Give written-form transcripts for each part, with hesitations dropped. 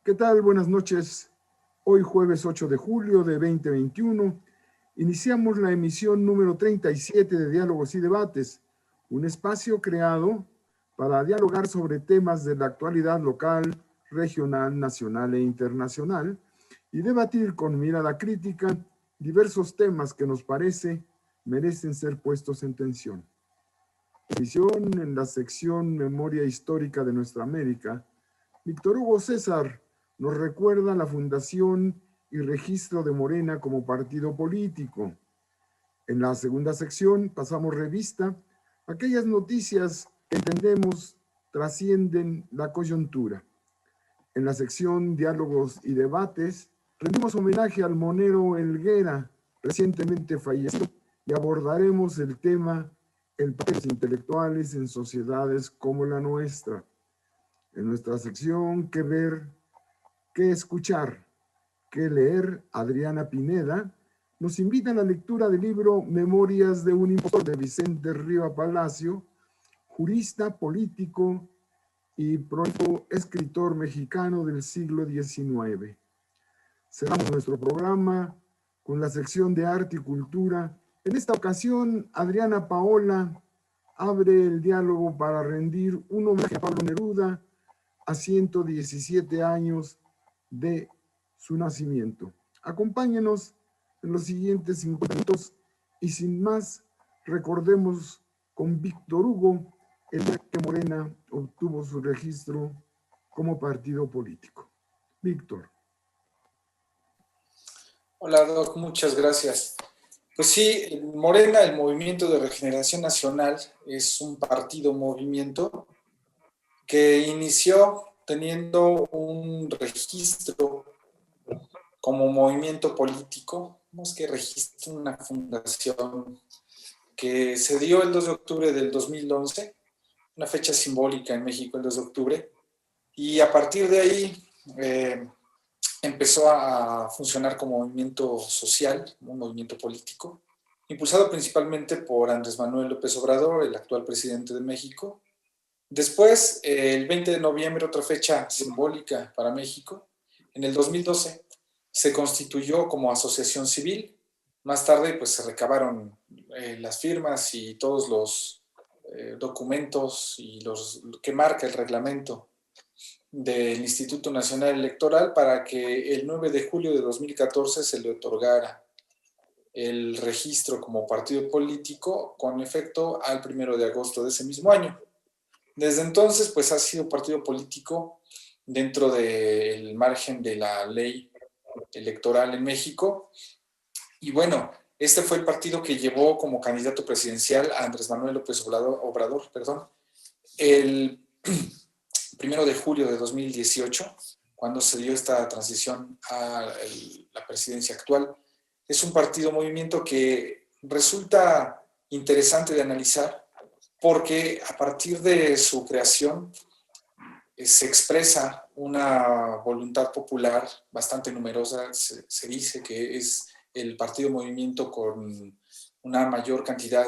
¿Qué tal? Buenas noches. Hoy jueves 8 de julio de 2021 iniciamos la emisión número 37 de Diálogos y Debates, un espacio creado para dialogar sobre temas de la actualidad local, regional, nacional e internacional y debatir con mirada crítica diversos temas que nos parece merecen ser puestos en tensión. Edición en la sección Memoria Histórica de Nuestra América, Víctor Hugo César nos recuerda la fundación y registro de Morena como partido político. En la segunda sección pasamos revista a aquellas noticias que entendemos trascienden la coyuntura. En la sección Diálogos y Debates rendimos homenaje al monero Helguera, recientemente fallecido, y abordaremos el tema el papel de los intelectuales en sociedades como la nuestra. En nuestra sección ¿Qué ver, qué escuchar, qué leer?, Adriana Pineda nos invita a la lectura del libro Memorias de un impostor de Vicente Riva Palacio, jurista, político y prolífico escritor mexicano del siglo XIX. Cerramos nuestro programa con la sección de Arte y Cultura. En esta ocasión, Adriana Paola abre el diálogo para rendir un homenaje a Pablo Neruda a 117 años de su nacimiento. Acompáñenos en los siguientes 50 minutos y sin más, recordemos con Víctor Hugo el día que Morena obtuvo su registro como partido político. Víctor. Hola, Doc, muchas gracias. Pues sí, Morena, el Movimiento de Regeneración Nacional, es un movimiento que inició teniendo un registro como movimiento político, más que registro, una fundación que se dio el 2 de octubre del 2011, una fecha simbólica en México, el 2 de octubre, y a partir de ahí empezó a funcionar como movimiento social, un movimiento político, impulsado principalmente por Andrés Manuel López Obrador, el actual presidente de México. Después, el 20 de noviembre, otra fecha simbólica para México, en el 2012 se constituyó como asociación civil. Más tarde, pues se recabaron las firmas y todos los documentos y los que marca el reglamento del Instituto Nacional Electoral para que el 9 de julio de 2014 se le otorgara el registro como partido político con efecto al 1 de agosto de ese mismo año. Desde entonces, pues ha sido partido político dentro del margen de la ley electoral en México. Y bueno, este fue el partido que llevó como candidato presidencial a Andrés Manuel López Obrador, el 1 de julio de 2018, cuando se dio esta transición a la presidencia actual. Es un movimiento que resulta interesante de analizar porque a partir de su creación se expresa una voluntad popular bastante numerosa. Se dice que es el movimiento con una mayor cantidad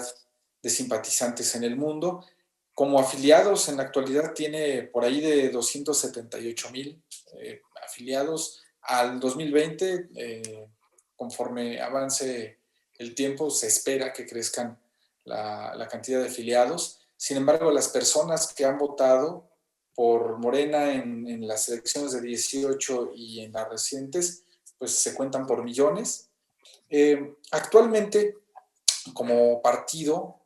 de simpatizantes en el mundo. Como afiliados, en la actualidad tiene por ahí de 278,000 afiliados. Al 2020, conforme avance el tiempo, se espera que crezcan la cantidad de afiliados. Sin embargo, las personas que han votado por Morena en las elecciones de 18 y en las recientes, pues se cuentan por millones. Actualmente, como partido,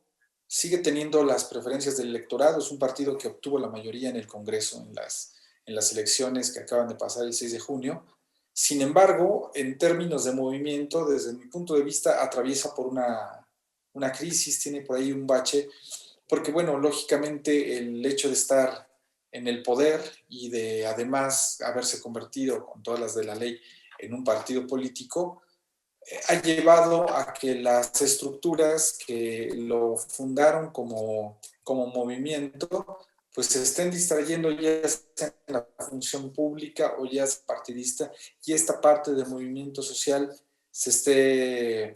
sigue teniendo las preferencias del electorado. Es un partido que obtuvo la mayoría en el Congreso en las elecciones que acaban de pasar el 6 de junio. Sin embargo, en términos de movimiento, desde mi punto de vista, atraviesa por una crisis, tiene por ahí un bache, porque bueno, lógicamente el hecho de estar en el poder y de además haberse convertido con todas las de la ley en un partido político, ha llevado a que las estructuras que lo fundaron como movimiento, pues se estén distrayendo ya sea en la función pública o ya es partidista, y esta parte del movimiento social se esté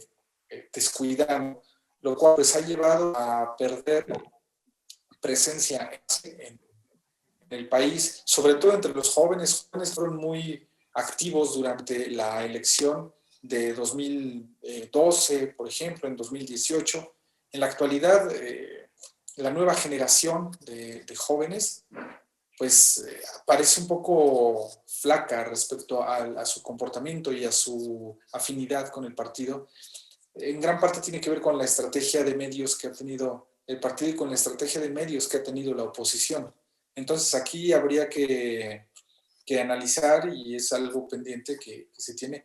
descuidando, lo cual pues ha llevado a perder presencia en el país, sobre todo entre los jóvenes. Los jóvenes fueron muy activos durante la elección de 2012, por ejemplo, en 2018. En la actualidad, la nueva generación de jóvenes pues parece un poco flaca respecto a su comportamiento y a su afinidad con el partido. En gran parte tiene que ver con la estrategia de medios que ha tenido el partido y con la estrategia de medios que ha tenido la oposición. Entonces aquí habría que analizar, y es algo pendiente que se tiene,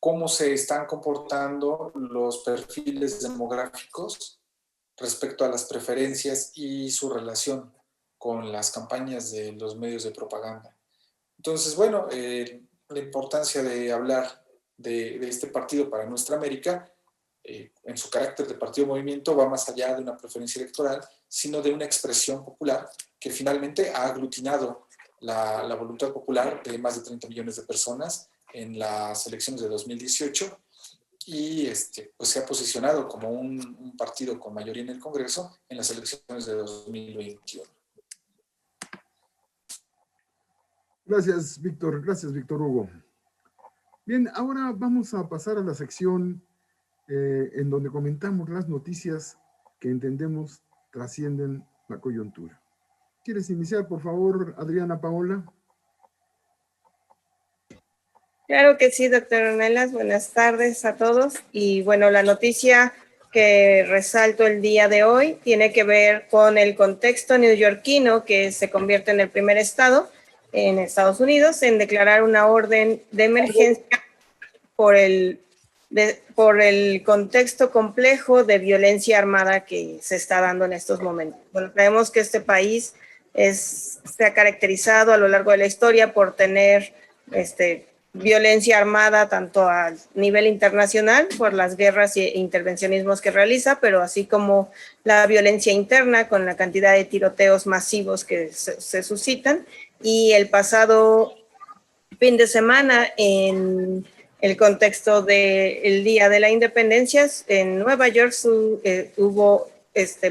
cómo se están comportando los perfiles demográficos respecto a las preferencias y su relación con las campañas de los medios de propaganda. Entonces, bueno, la importancia de hablar de este partido para nuestra América, en su carácter de partido movimiento, va más allá de una preferencia electoral, sino de una expresión popular que finalmente ha aglutinado la voluntad popular de más de 30 millones de personas en las elecciones de 2018 y pues se ha posicionado como un partido con mayoría en el Congreso en las elecciones de 2021. Gracias, Víctor. Gracias, Víctor Hugo. Bien, ahora vamos a pasar a la sección en donde comentamos las noticias que entendemos trascienden la coyuntura. ¿Quieres iniciar, por favor, Adriana Paola? Claro que sí, doctor Ornelas. Buenas tardes a todos. Y bueno, la noticia que resalto el día de hoy tiene que ver con el contexto neoyorquino, que se convierte en el primer estado en Estados Unidos en declarar una orden de emergencia por el contexto complejo de violencia armada que se está dando en estos momentos. Bueno, sabemos que este país se ha caracterizado a lo largo de la historia por tener violencia armada tanto a nivel internacional por las guerras e intervencionismos que realiza, pero así como la violencia interna con la cantidad de tiroteos masivos que se suscitan. Y el pasado fin de semana, en el contexto del Día de la Independencia, en Nueva York hubo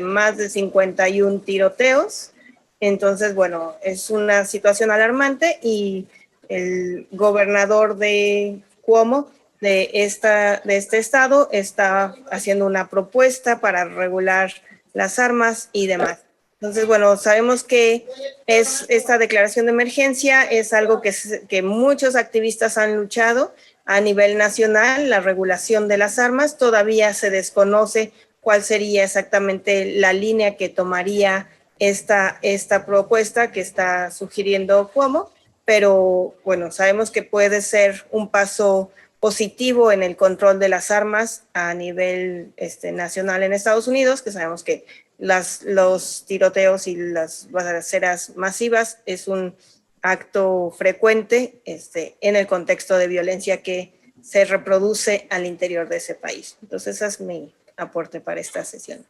más de 51 tiroteos. Entonces, bueno, es una situación alarmante y el gobernador de Cuomo de este estado está haciendo una propuesta para regular las armas y demás. Entonces, bueno, sabemos que esta declaración de emergencia es algo que muchos activistas han luchado a nivel nacional, la regulación de las armas. Todavía se desconoce cuál sería exactamente la línea que tomaría esta propuesta que está sugiriendo Cuomo, pero bueno, sabemos que puede ser un paso positivo en el control de las armas a nivel nacional en Estados Unidos, que sabemos que los tiroteos y las balaceras masivas es un acto frecuente en el contexto de violencia que se reproduce al interior de ese país. Entonces, ese es mi aporte para esta sesión.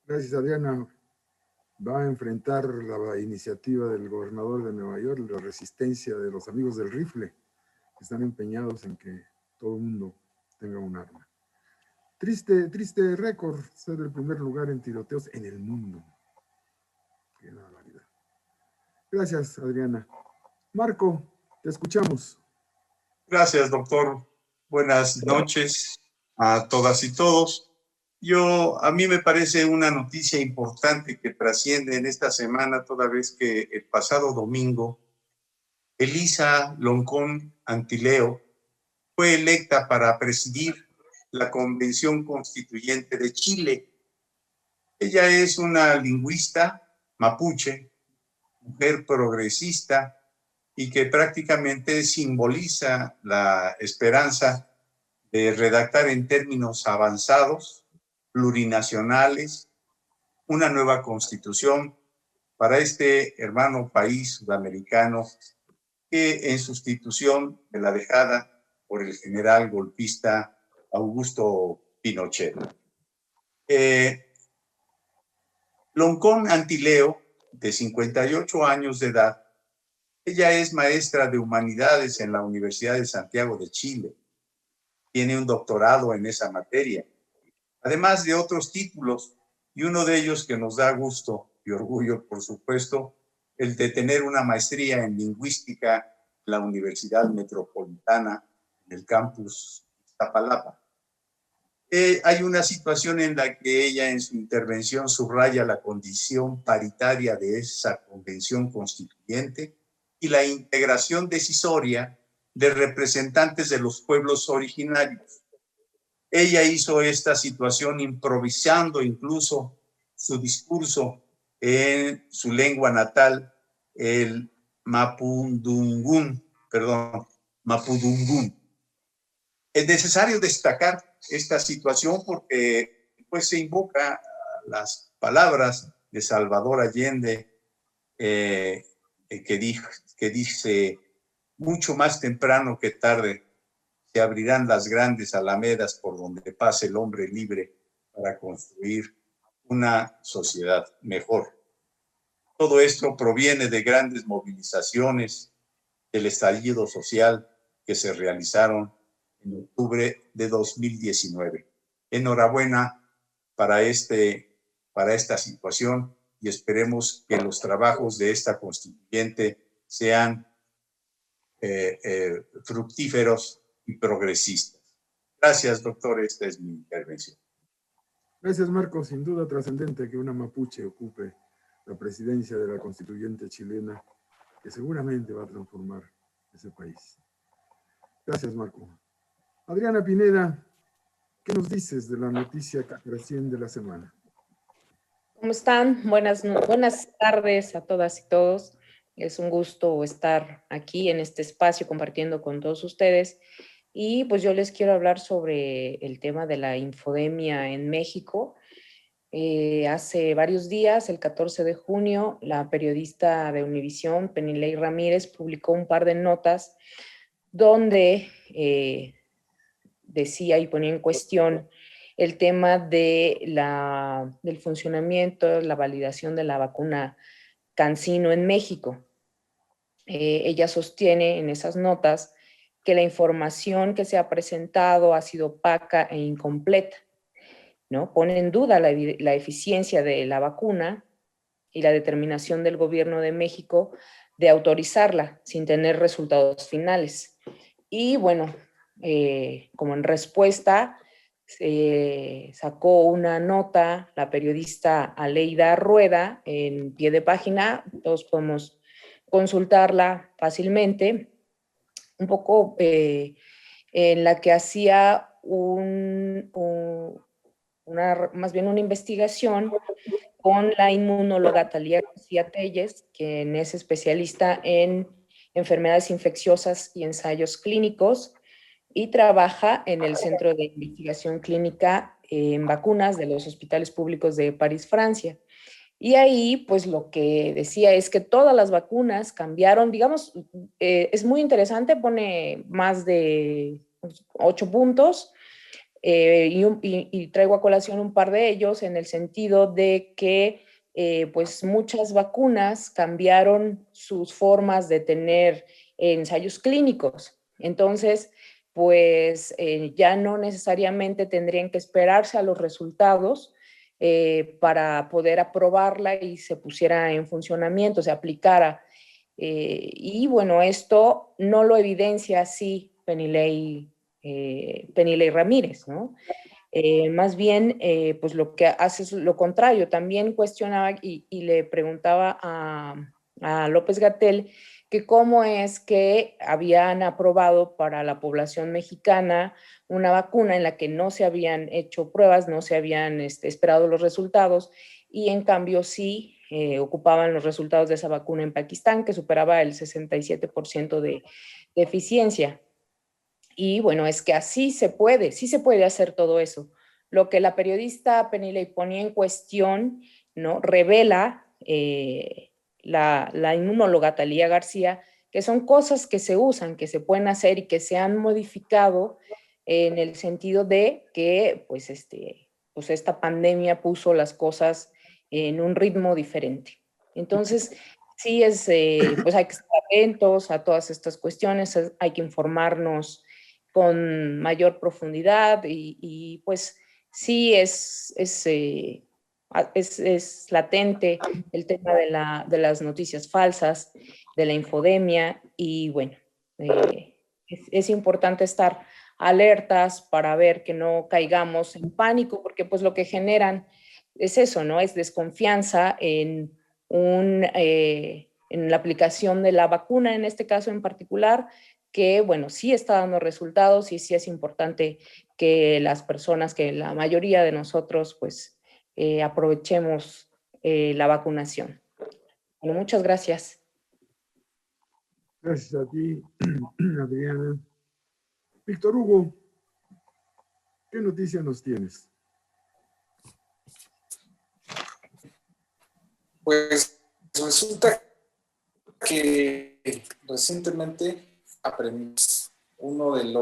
Gracias, Adriana. Va a enfrentar la iniciativa del gobernador de Nueva York, la resistencia de los amigos del rifle, que están empeñados en que todo el mundo tenga un arma. Triste récord ser el primer lugar en tiroteos en el mundo. Qué barbaridad. Gracias, Adriana. Marco, te escuchamos. Gracias, doctor. Buenas noches a todas y todos. A mí me parece una noticia importante que trasciende en esta semana, toda vez que el pasado domingo, Elisa Loncón Antileo fue electa para presidir la Convención Constituyente de Chile. Ella es una lingüista mapuche, mujer progresista, y que prácticamente simboliza la esperanza de redactar en términos avanzados, plurinacionales, una nueva constitución para este hermano país sudamericano que en sustitución de la dejada por el general golpista Augusto Pinochet. Loncón Antileo, de 58 años de edad, ella es maestra de humanidades en la Universidad de Santiago de Chile. Tiene un doctorado en esa materia, además de otros títulos, y uno de ellos que nos da gusto y orgullo, por supuesto, el de tener una maestría en lingüística en la Universidad Metropolitana, en el campus Iztapalapa. Hay una situación en la que ella en su intervención subraya la condición paritaria de esa convención constituyente y la integración decisoria de representantes de los pueblos originarios. Ella hizo esta situación improvisando incluso su discurso en su lengua natal, el mapudungún. Es necesario destacar esta situación porque pues, se invoca las palabras de Salvador Allende que dice, mucho más temprano que tarde se abrirán las grandes alamedas por donde pase el hombre libre para construir una sociedad mejor. Todo esto proviene de grandes movilizaciones del estallido social que se realizaron en octubre de 2019. Enhorabuena para esta situación y esperemos que los trabajos de esta constituyente sean fructíferos y progresistas. Gracias, doctor. Esta es mi intervención. Gracias, Marco. Sin duda trascendente que una mapuche ocupe la presidencia de la constituyente chilena, que seguramente va a transformar ese país. Gracias, Marco. Adriana Pineda, ¿qué nos dices de la noticia que trasciende la semana? ¿Cómo están? Buenas tardes a todas y todos. Es un gusto estar aquí en este espacio compartiendo con todos ustedes. Y pues yo les quiero hablar sobre el tema de la infodemia en México. Hace varios días, el 14 de junio, la periodista de Univisión, Penilei Ramírez, publicó un par de notas donde decía y ponía en cuestión el tema del funcionamiento, la validación de la vacuna CanSino en México. Ella sostiene en esas notas que la información que se ha presentado ha sido opaca e incompleta, ¿no? Pone en duda la eficiencia de la vacuna y la determinación del gobierno de México de autorizarla sin tener resultados finales. Y bueno, como en respuesta, sacó una nota la periodista Aleida Rueda en pie de página, todos podemos consultarla fácilmente, un poco en la que hacía más bien una investigación con la inmunóloga Talía García Telles, quien es especialista en enfermedades infecciosas y ensayos clínicos, y trabaja en el Centro de Investigación Clínica en Vacunas de los Hospitales Públicos de París, Francia. Y ahí, pues lo que decía es que todas las vacunas cambiaron, digamos, es muy interesante, pone más de 8 puntos, y traigo a colación un par de ellos en el sentido de que pues muchas vacunas cambiaron sus formas de tener ensayos clínicos. Entonces, pues ya no necesariamente tendrían que esperarse a los resultados para poder aprobarla y se pusiera en funcionamiento, se aplicara. Y bueno, esto no lo evidencia así Penilei Ramírez, ¿no? Más bien, pues lo que hace es lo contrario. También cuestionaba y le preguntaba a López-Gatell que cómo es que habían aprobado para la población mexicana una vacuna en la que no se habían hecho pruebas, no se habían esperado los resultados, y en cambio sí ocupaban los resultados de esa vacuna en Pakistán, que superaba el 67% de eficiencia. Y bueno, es que así sí se puede hacer todo eso. Lo que la periodista Penilei ponía en cuestión, ¿no? Revela la inmunóloga Talía García, que son cosas que se usan, que se pueden hacer y que se han modificado en el sentido de que pues esta pandemia puso las cosas en un ritmo diferente. Entonces, sí pues hay que estar atentos a todas estas cuestiones, hay que informarnos con mayor profundidad y pues sí es es latente el tema de las noticias falsas, de la infodemia y bueno, es importante estar alertas para ver que no caigamos en pánico, porque pues lo que generan es eso, ¿no? Es desconfianza en la aplicación de la vacuna, en este caso en particular, que, bueno, sí está dando resultados y sí es importante que las personas, que la mayoría de nosotros, pues, aprovechemos la vacunación. Bueno, muchas gracias. Gracias a ti, Adriana. Víctor Hugo, ¿qué noticia nos tienes? Pues resulta que recientemente aprendimos uno de de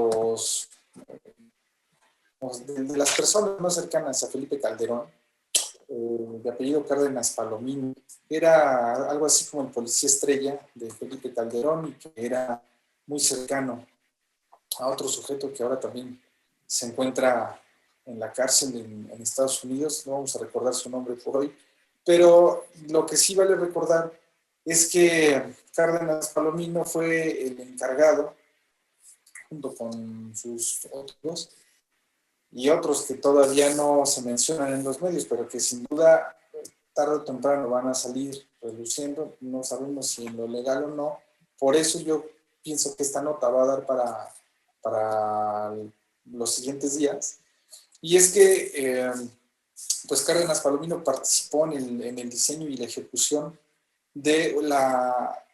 las personas más cercanas a Felipe Calderón, de apellido Cárdenas Palomino, era algo así como el policía estrella de Felipe Calderón y que era muy cercano a otro sujeto que ahora también se encuentra en la cárcel en Estados Unidos. No vamos a recordar su nombre por hoy, pero lo que sí vale recordar es que Cárdenas Palomino fue el encargado, junto con sus otros y otros que todavía no se mencionan en los medios, pero que sin duda tarde o temprano van a salir reluciendo. No sabemos si en lo legal o no. Por eso yo pienso que esta nota va a dar para los siguientes días. Y es que pues Cárdenas Palomino participó en el diseño y la ejecución de la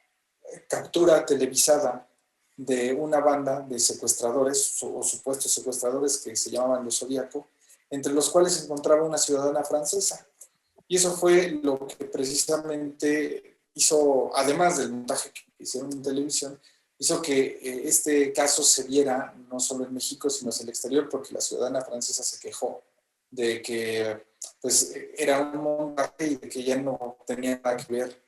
captura televisada de una banda de secuestradores o supuestos secuestradores que se llamaban los Zodíaco, entre los cuales se encontraba una ciudadana francesa. Y eso fue lo que precisamente hizo, además del montaje que hicieron en televisión, hizo que este caso se viera no solo en México, sino en el exterior, porque la ciudadana francesa se quejó de que pues, era un montaje y de que ella no tenía nada que ver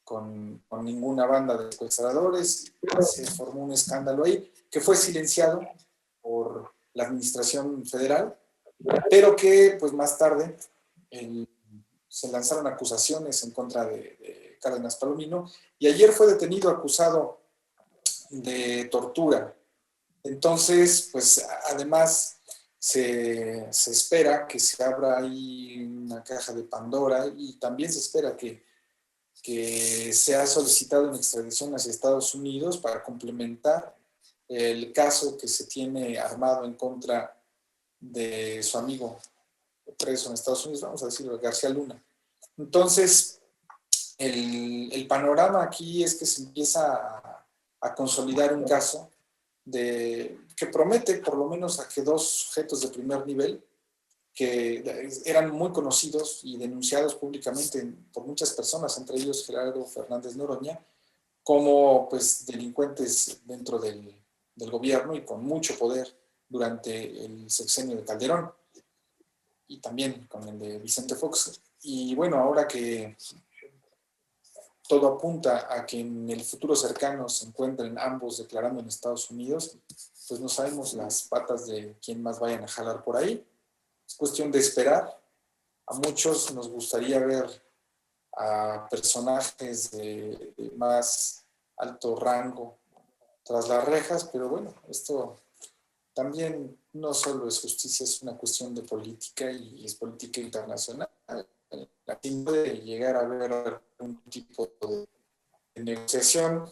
con ninguna banda de secuestradores. Se formó un escándalo ahí que fue silenciado por la administración federal, pero que pues más tarde se lanzaron acusaciones en contra de Cárdenas Palomino y ayer fue detenido acusado de tortura. Entonces, pues además se espera que se abra ahí una caja de Pandora y también se espera que se ha solicitado una extradición hacia Estados Unidos para complementar el caso que se tiene armado en contra de su amigo preso en Estados Unidos, vamos a decirlo, García Luna. Entonces, el panorama aquí es que se empieza a consolidar un caso que promete por lo menos a que dos sujetos de primer nivel que eran muy conocidos y denunciados públicamente por muchas personas, entre ellos Gerardo Fernández Noroña, como pues delincuentes dentro del gobierno y con mucho poder durante el sexenio de Calderón y también con el de Vicente Fox. Y bueno, ahora que todo apunta a que en el futuro cercano se encuentren ambos declarando en Estados Unidos, pues no sabemos las patas de quién más vayan a jalar por ahí. Es cuestión de esperar. A muchos nos gustaría ver a personajes de más alto rango tras las rejas, pero bueno, esto también no solo es justicia, es una cuestión de política y es política internacional. Aquí puede llegar a haber algún tipo de negociación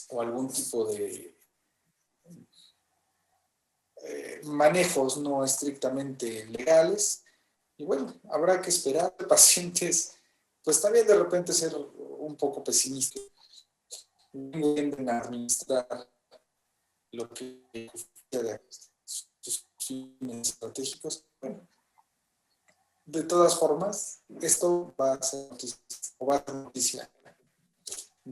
o algún tipo de manejos no estrictamente legales. Y bueno, habrá que esperar, pacientes, pues también de repente ser un poco pesimistas. Tienden a administrar lo que de sus fines estratégicos. Bueno, de todas formas, esto va a ser noticia, o va a ser noticia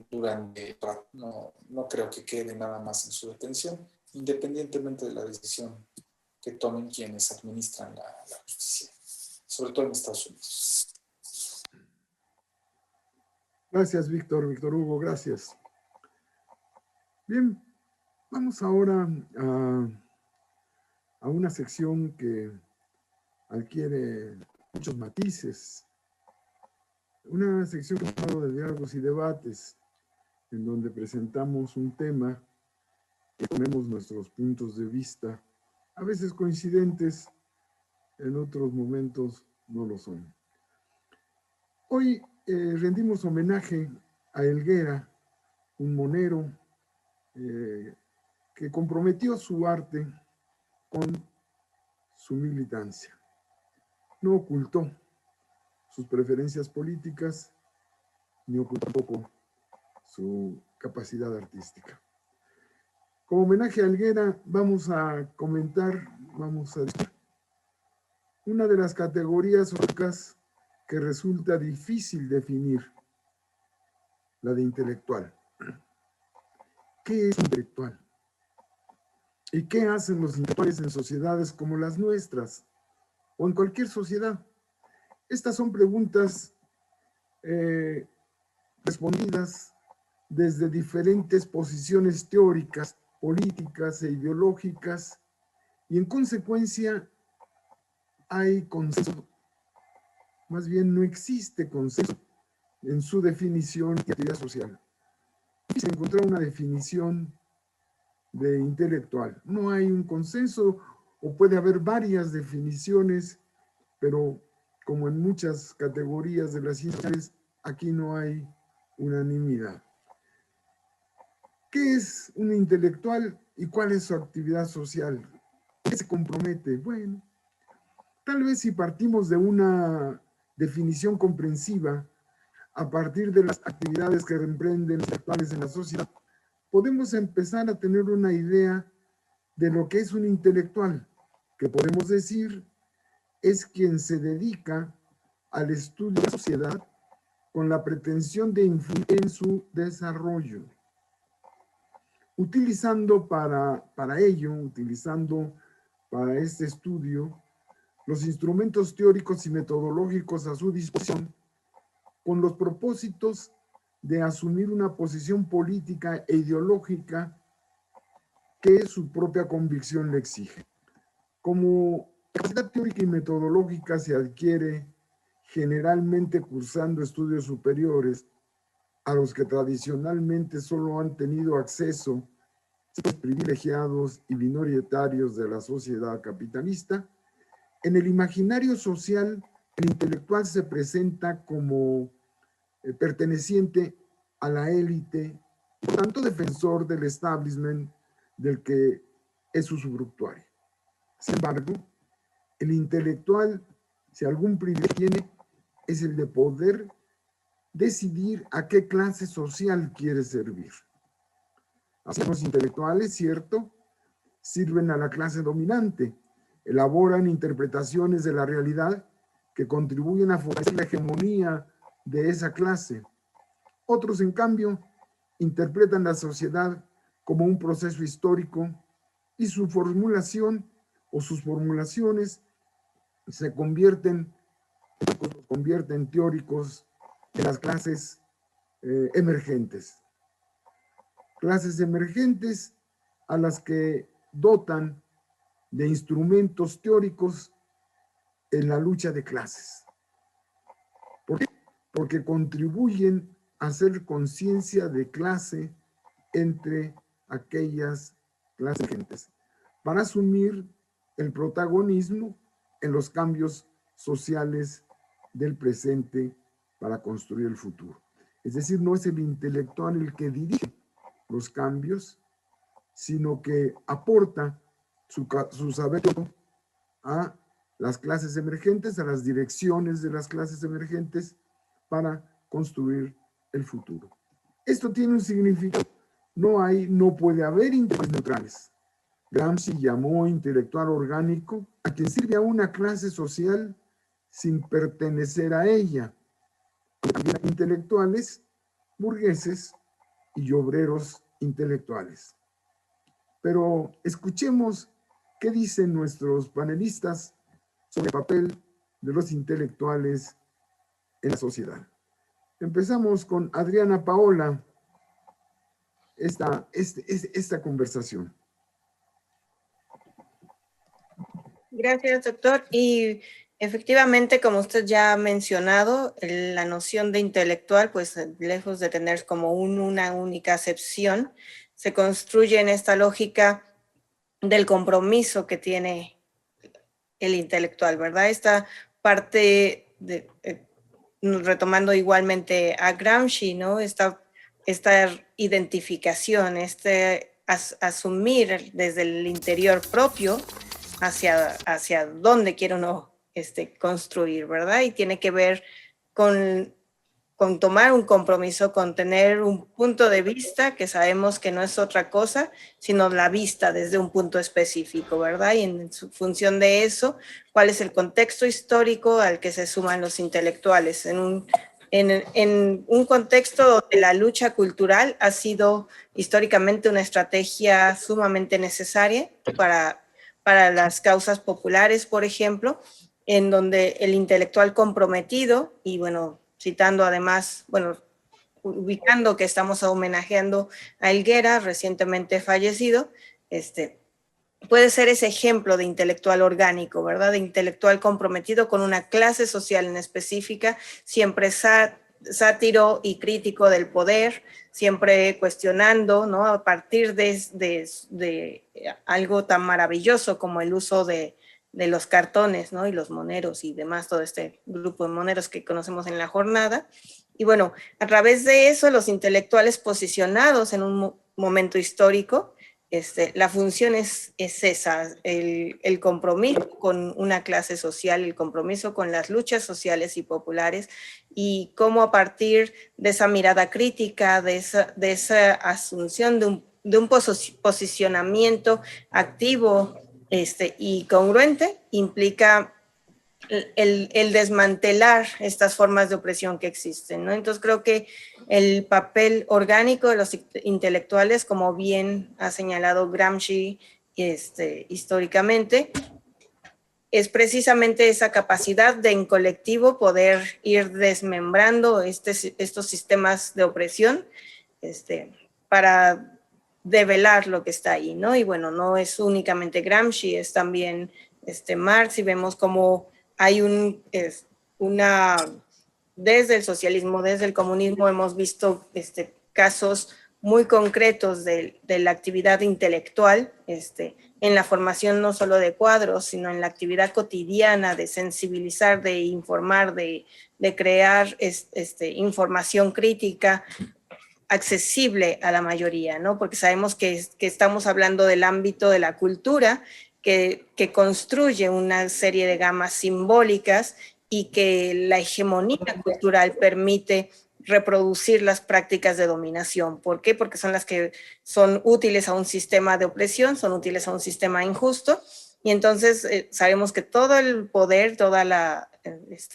durante, no creo que quede nada más en su detención, independientemente de la decisión que tomen quienes administran la justicia, sobre todo en Estados Unidos. Gracias, Víctor Hugo, gracias. Bien, vamos ahora a una sección que adquiere muchos matices. Una sección de diálogos y debates, en donde presentamos un tema y ponemos nuestros puntos de vista, a veces coincidentes, en otros momentos no lo son. Hoy rendimos homenaje a Helguera, un monero que comprometió su arte con su militancia. No ocultó sus preferencias políticas, ni ocultó tampoco su capacidad artística. Como homenaje a Helguera, vamos a comentar, vamos a decir, una de las categorías que resulta difícil definir, la de intelectual. ¿Qué es intelectual? ¿Y qué hacen los intelectuales en sociedades como las nuestras o en cualquier sociedad? Estas son preguntas respondidas desde diferentes posiciones teóricas, políticas e ideológicas, y en consecuencia hay consenso, más bien no existe consenso en su definición y actividad social. Se encontró una definición de intelectual. No hay un consenso, o puede haber varias definiciones, pero como en muchas categorías de las ciencias, aquí no hay unanimidad. ¿Qué es un intelectual y cuál es su actividad social? ¿Qué se compromete? Bueno, tal vez si partimos de una definición comprensiva a partir de las actividades que emprenden los intelectuales en la sociedad, podemos empezar a tener una idea de lo que es un intelectual, que podemos decir es quien se dedica al estudio de la sociedad con la pretensión de influir en su desarrollo, utilizando para ello, utilizando para este estudio los instrumentos teóricos y metodológicos a su disposición, con los propósitos de asumir una posición política e ideológica que su propia convicción le exige. Como capacidad teórica y metodológica se adquiere generalmente cursando estudios superiores, a los que tradicionalmente solo han tenido acceso los privilegiados y minoritarios de la sociedad capitalista. En el imaginario social, el intelectual se presenta como perteneciente a la élite, por tanto defensor del establishment del que es usufructuario. Sin embargo, el intelectual, si algún privilegio tiene, es el de poder decidir a qué clase social quiere servir. Así, los intelectuales, cierto, sirven a la clase dominante, elaboran interpretaciones de la realidad que contribuyen a fortalecer la hegemonía de esa clase. Otros, en cambio, interpretan la sociedad como un proceso histórico y su formulación o sus formulaciones se convierten teóricos de las clases emergentes. Clases emergentes a las que dotan de instrumentos teóricos en la lucha de clases. ¿Por qué? Porque contribuyen a hacer conciencia de clase entre aquellas clases emergentes, para asumir el protagonismo en los cambios sociales del presente para construir el futuro. Es decir, no es el intelectual el que dirige los cambios, sino que aporta su saber a las clases emergentes, a las direcciones de las clases emergentes para construir el futuro. Esto tiene un significado. No puede haber intelectuales neutrales. Gramsci llamó intelectual orgánico a quien sirve a una clase social sin pertenecer a ella. También hay intelectuales burgueses y obreros intelectuales. Pero escuchemos qué dicen nuestros panelistas sobre el papel de los intelectuales en la sociedad. Empezamos con Adriana Paola esta conversación. Gracias, doctor. Y Efectivamente, como usted ya ha mencionado, la noción de intelectual, pues lejos de tener como una única acepción, se construye en esta lógica del compromiso que tiene el intelectual, ¿verdad? Esta parte de, retomando igualmente a Gramsci, ¿no? Esta identificación, asumir desde el interior propio hacia dónde quiere uno construir, ¿verdad? Y tiene que ver con tomar un compromiso, con tener un punto de vista que sabemos que no es otra cosa, sino la vista desde un punto específico, ¿verdad? Y en función de eso, ¿cuál es el contexto histórico al que se suman los intelectuales? En un contexto donde la lucha cultural ha sido históricamente una estrategia sumamente necesaria para las causas populares, por ejemplo, en donde el intelectual comprometido, y bueno, citando además, bueno, ubicando que estamos homenajeando a Helguera, recientemente fallecido, puede ser ese ejemplo de intelectual orgánico, ¿verdad? De intelectual comprometido con una clase social en específica, siempre sátiro y crítico del poder, siempre cuestionando, ¿no? A partir de algo tan maravilloso como el uso de los cartones, ¿no? Y los moneros y demás, todo este grupo de moneros que conocemos en la jornada. Y bueno, a través de eso, los intelectuales posicionados en un momento histórico, la función es esa, el compromiso con una clase social, el compromiso con las luchas sociales y populares, y cómo a partir de esa mirada crítica, de esa asunción de un posicionamiento activo y congruente, implica el desmantelar estas formas de opresión que existen, ¿no? Entonces creo que el papel orgánico de los intelectuales, como bien ha señalado Gramsci históricamente, es precisamente esa capacidad de en colectivo poder ir desmembrando estos sistemas de opresión para develar lo que está ahí, ¿no? Y bueno, no es únicamente Gramsci, es también Marx, y vemos cómo hay desde el socialismo, desde el comunismo, hemos visto casos muy concretos de la actividad intelectual, en la formación no solo de cuadros, sino en la actividad cotidiana de sensibilizar, de informar, de crear información crítica accesible a la mayoría, ¿no? Porque sabemos que estamos hablando del ámbito de la cultura, que construye una serie de gamas simbólicas y que la hegemonía cultural permite reproducir las prácticas de dominación. ¿Por qué? Porque son las que son útiles a un sistema de opresión, son útiles a un sistema injusto, y entonces sabemos que todo el poder,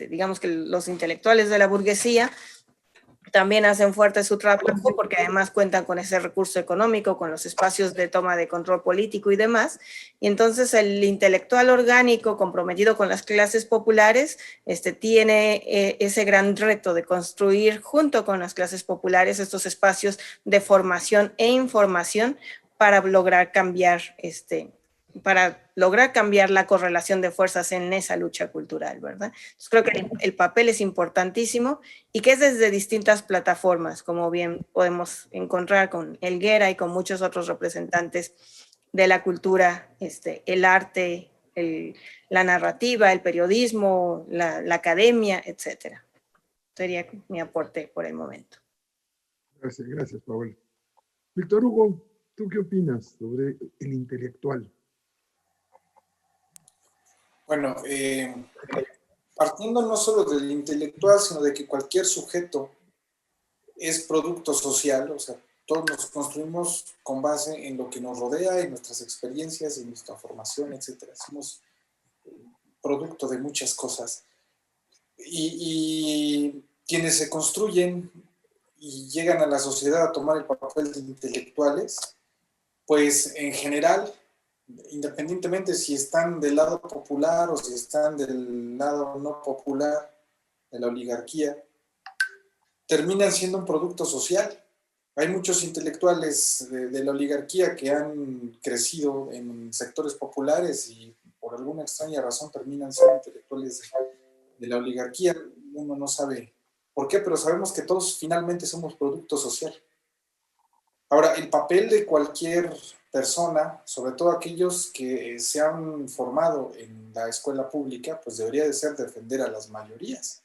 digamos que los intelectuales de la burguesía también hacen fuerte su trabajo porque además cuentan con ese recurso económico, con los espacios de toma de control político y demás. Y entonces el intelectual orgánico comprometido con las clases populares tiene ese gran reto de construir junto con las clases populares estos espacios de formación e información para lograr cambiar la correlación de fuerzas en esa lucha cultural, ¿verdad? Entonces creo que el papel es importantísimo y que es desde distintas plataformas, como bien podemos encontrar con Helguera y con muchos otros representantes de la cultura, el arte, la narrativa, el periodismo, la academia, etcétera. Sería mi aporte por el momento. Gracias, Paola. Víctor Hugo, ¿tú qué opinas sobre el intelectual? Bueno, partiendo no solo del intelectual, sino de que cualquier sujeto es producto social, o sea, todos nos construimos con base en lo que nos rodea, en nuestras experiencias, en nuestra formación, etc. Somos producto de muchas cosas. Y quienes se construyen y llegan a la sociedad a tomar el papel de intelectuales, pues en general, independientemente si están del lado popular o si están del lado no popular, de la oligarquía, terminan siendo un producto social. Hay muchos intelectuales de la oligarquía que han crecido en sectores populares y por alguna extraña razón terminan siendo intelectuales de la oligarquía. Uno no sabe por qué, pero sabemos que todos finalmente somos producto social. Ahora, el papel de cualquier persona, sobre todo aquellos que se han formado en la escuela pública, pues debería de ser defender a las mayorías.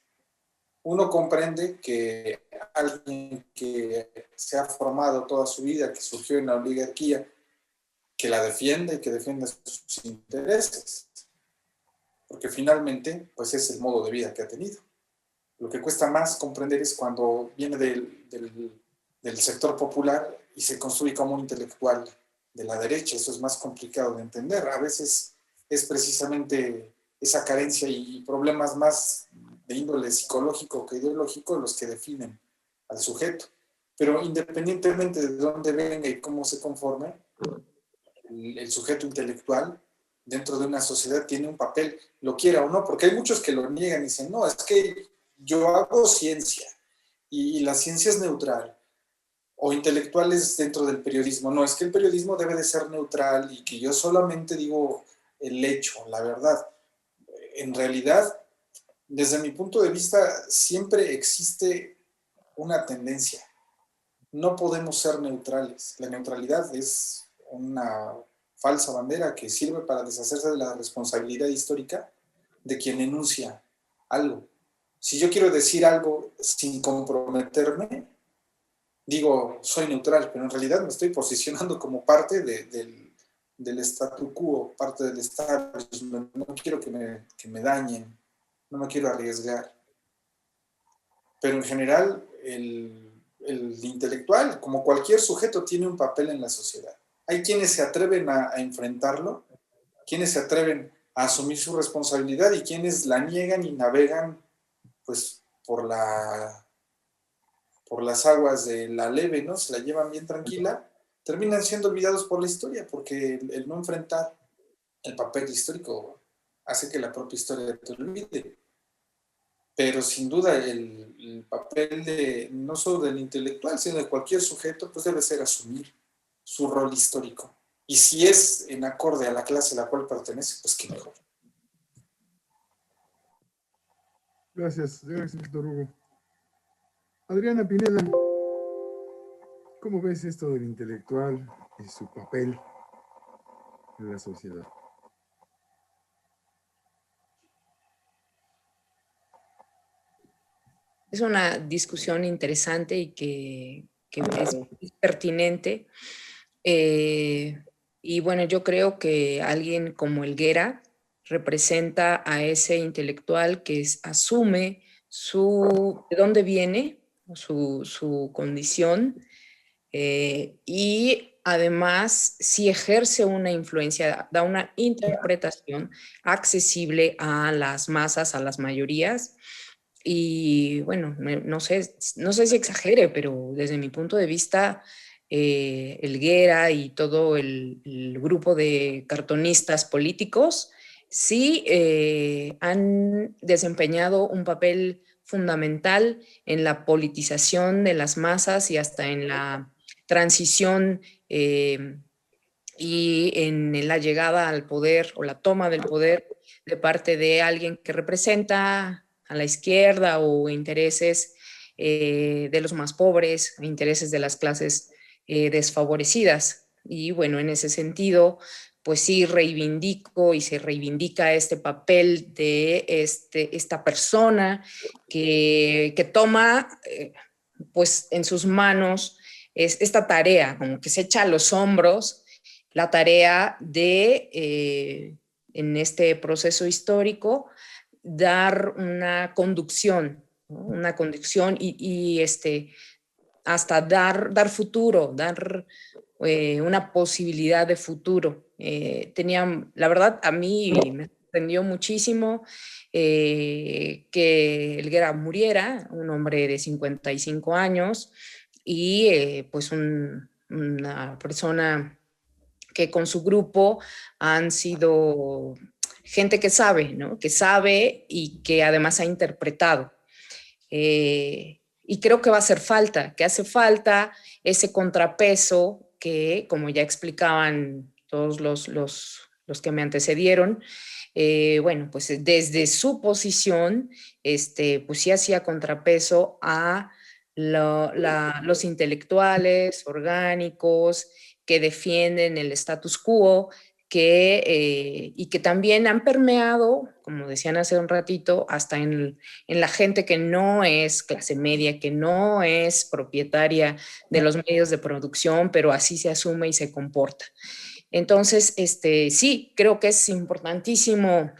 Uno comprende que alguien que se ha formado toda su vida, que surgió en la oligarquía, que la defiende y que defiende sus intereses, porque finalmente pues es el modo de vida que ha tenido. Lo que cuesta más comprender es cuando viene del sector popular y se construye como un intelectual de la derecha. Eso es más complicado de entender. A veces es precisamente esa carencia y problemas más de índole psicológico que ideológico los que definen al sujeto. Pero independientemente de dónde venga y cómo se conforme, el sujeto intelectual dentro de una sociedad tiene un papel, lo quiera o no, porque hay muchos que lo niegan y dicen, no, es que yo hago ciencia y la ciencia es neutral, o intelectuales dentro del periodismo, no, es que el periodismo debe de ser neutral y que yo solamente digo el hecho, la verdad. En realidad, desde mi punto de vista, siempre existe una tendencia. No podemos ser neutrales. La neutralidad es una falsa bandera que sirve para deshacerse de la responsabilidad histórica de quien enuncia algo. Si yo quiero decir algo sin comprometerme, digo, soy neutral, pero en realidad me estoy posicionando como parte del statu quo, parte del establishment. No quiero que me dañen, no me quiero arriesgar. Pero en general, el intelectual, como cualquier sujeto, tiene un papel en la sociedad. Hay quienes se atreven a enfrentarlo, quienes se atreven a asumir su responsabilidad y quienes la niegan y navegan pues por las aguas de la leve, ¿no? Se la llevan bien tranquila, terminan siendo olvidados por la historia, porque el no enfrentar el papel histórico hace que la propia historia te olvide. Pero sin duda el papel no solo del intelectual, sino de cualquier sujeto, pues debe ser asumir su rol histórico. Y si es en acorde a la clase a la cual pertenece, pues qué mejor. Gracias, doctor Hugo. Adriana Pineda, ¿cómo ves esto del intelectual y su papel en la sociedad? Es una discusión interesante y que es pertinente. Y bueno, yo creo que alguien como Helguera representa a ese intelectual que asume de dónde viene, su condición, y además sí ejerce una influencia, da una interpretación accesible a las masas, a las mayorías. Y bueno, no sé si exagere, pero desde mi punto de vista, Helguera y todo el grupo de cartonistas políticos sí han desempeñado un papel fundamental en la politización de las masas y hasta en la transición y en la llegada al poder o la toma del poder de parte de alguien que representa a la izquierda o intereses de los más pobres, intereses de las clases desfavorecidas. Y bueno, en ese sentido, pues sí reivindico y se reivindica este papel de esta persona que toma pues en sus manos esta tarea, como que se echa a los hombros la tarea de, en este proceso histórico, dar una conducción, ¿no? Una conducción y hasta dar futuro, dar una posibilidad de futuro. La verdad, a mí me sorprendió muchísimo que Helguera muriera, un hombre de 55 años, y pues una persona que con su grupo han sido gente que sabe, ¿no? Que sabe y que además ha interpretado. Y creo que va a hacer falta, que hace falta ese contrapeso que, como ya explicaban todos los los que me antecedieron, bueno, pues desde su posición, pues sí hacía contrapeso a los intelectuales orgánicos que defienden el status quo, y que también han permeado, como decían hace un ratito, hasta en la gente que no es clase media, que no es propietaria de los medios de producción, pero así se asume y se comporta. Entonces, sí, creo que es importantísimo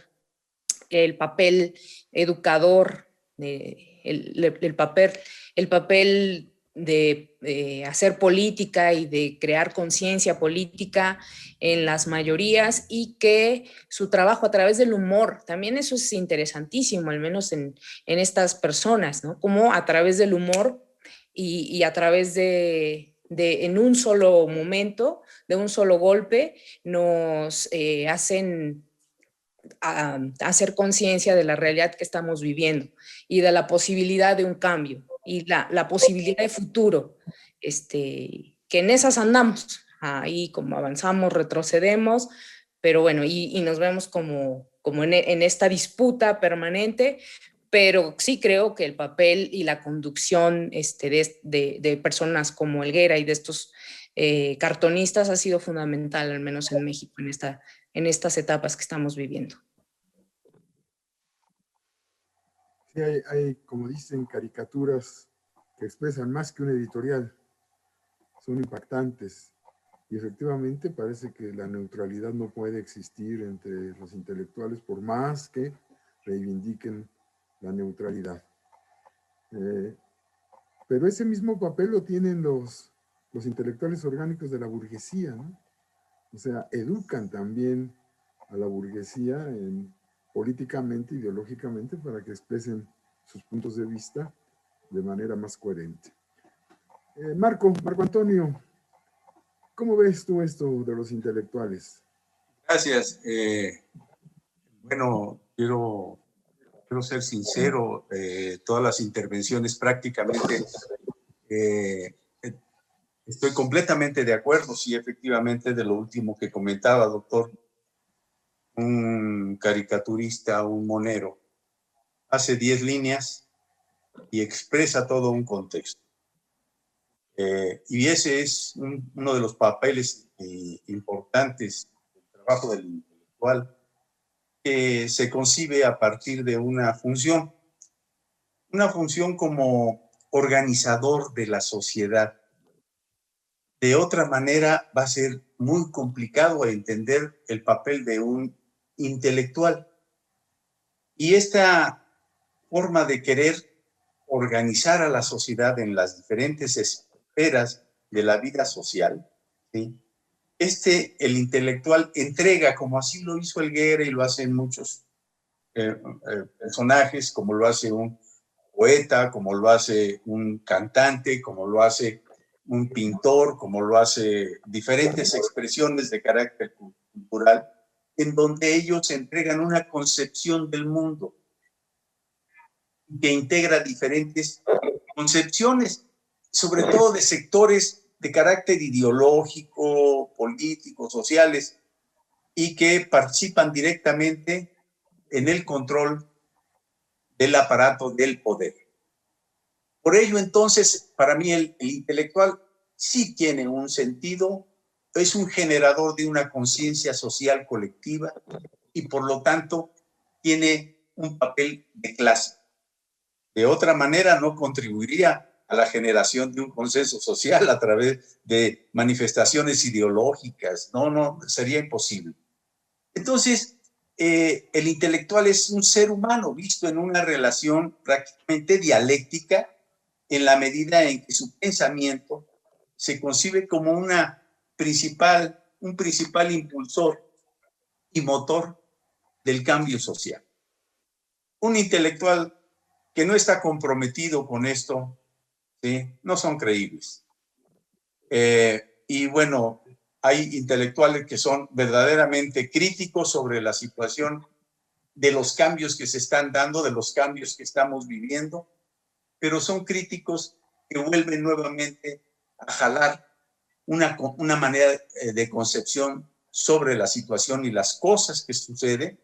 el papel educador, el papel de hacer política y de crear conciencia política en las mayorías, y que su trabajo a través del humor, también eso es interesantísimo, al menos en estas personas, ¿no? Como a través del humor y a través en un solo momento, de un solo golpe, nos hacen a hacer conciencia de la realidad que estamos viviendo y de la posibilidad de un cambio y la posibilidad de futuro, que en esas andamos, ahí como avanzamos, retrocedemos, pero bueno, y nos vemos como en esta disputa permanente, pero sí creo que el papel y la conducción de personas como Helguera y de estos cartonistas ha sido fundamental, al menos en México, en estas etapas que estamos viviendo. Sí, hay, como dicen, caricaturas que expresan más que un editorial, son impactantes. Y efectivamente parece que la neutralidad no puede existir entre los intelectuales por más que reivindiquen la neutralidad. Pero ese mismo papel lo tienen los intelectuales orgánicos de la burguesía, ¿no? O sea, educan también a la burguesía políticamente, ideológicamente, para que expresen sus puntos de vista de manera más coherente. Marco Antonio, ¿cómo ves tú esto de los intelectuales? Gracias. Bueno, quiero ser sincero, todas las intervenciones prácticamente estoy completamente de acuerdo, sí, efectivamente, de lo último que comentaba, doctor. Un caricaturista, un monero, hace 10 líneas y expresa todo un contexto. Y ese es uno de los papeles importantes del trabajo del intelectual, que se concibe a partir de una función como organizador de la sociedad. De otra manera, va a ser muy complicado entender el papel de un intelectual. Y esta forma de querer organizar a la sociedad en las diferentes esferas de la vida social, ¿sí? El intelectual entrega, como así lo hizo Helguera y lo hacen muchos personajes, como lo hace un poeta, como lo hace un cantante, como lo hace un pintor, como lo hace diferentes expresiones de carácter cultural, en donde ellos entregan una concepción del mundo que integra diferentes concepciones, sobre todo de sectores de carácter ideológico, político, sociales, y que participan directamente en el control del aparato del poder. Por ello, entonces, para mí el intelectual sí tiene un sentido, es un generador de una conciencia social colectiva y, por lo tanto, tiene un papel de clase. De otra manera, no contribuiría a la generación de un consenso social a través de manifestaciones ideológicas. No, sería imposible. Entonces, el intelectual es un ser humano visto en una relación prácticamente dialéctica, en la medida en que su pensamiento se concibe como un principal impulsor y motor del cambio social. Un intelectual que no está comprometido con esto, ¿sí?, no son creíbles. Y bueno, hay intelectuales que son verdaderamente críticos sobre la situación de los cambios que se están dando, de los cambios que estamos viviendo, pero son críticos que vuelven nuevamente a jalar una manera de concepción sobre la situación y las cosas que suceden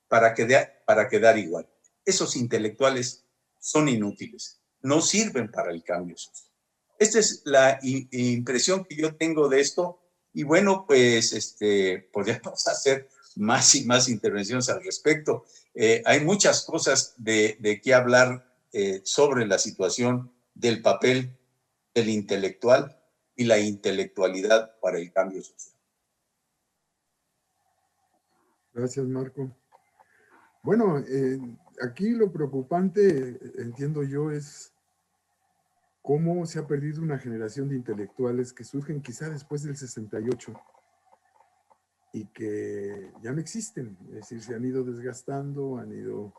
para quedar igual. Esos intelectuales son inútiles, no sirven para el cambio social. Esta es la impresión que yo tengo de esto. Y bueno, pues podríamos hacer más y más intervenciones al respecto. Hay muchas cosas de qué hablar sobre la situación del papel del intelectual y la intelectualidad para el cambio social. Gracias, Marco. Bueno, aquí lo preocupante, entiendo yo, es cómo se ha perdido una generación de intelectuales que surgen quizá después del 68 y que ya no existen. Es decir, se han ido desgastando, han ido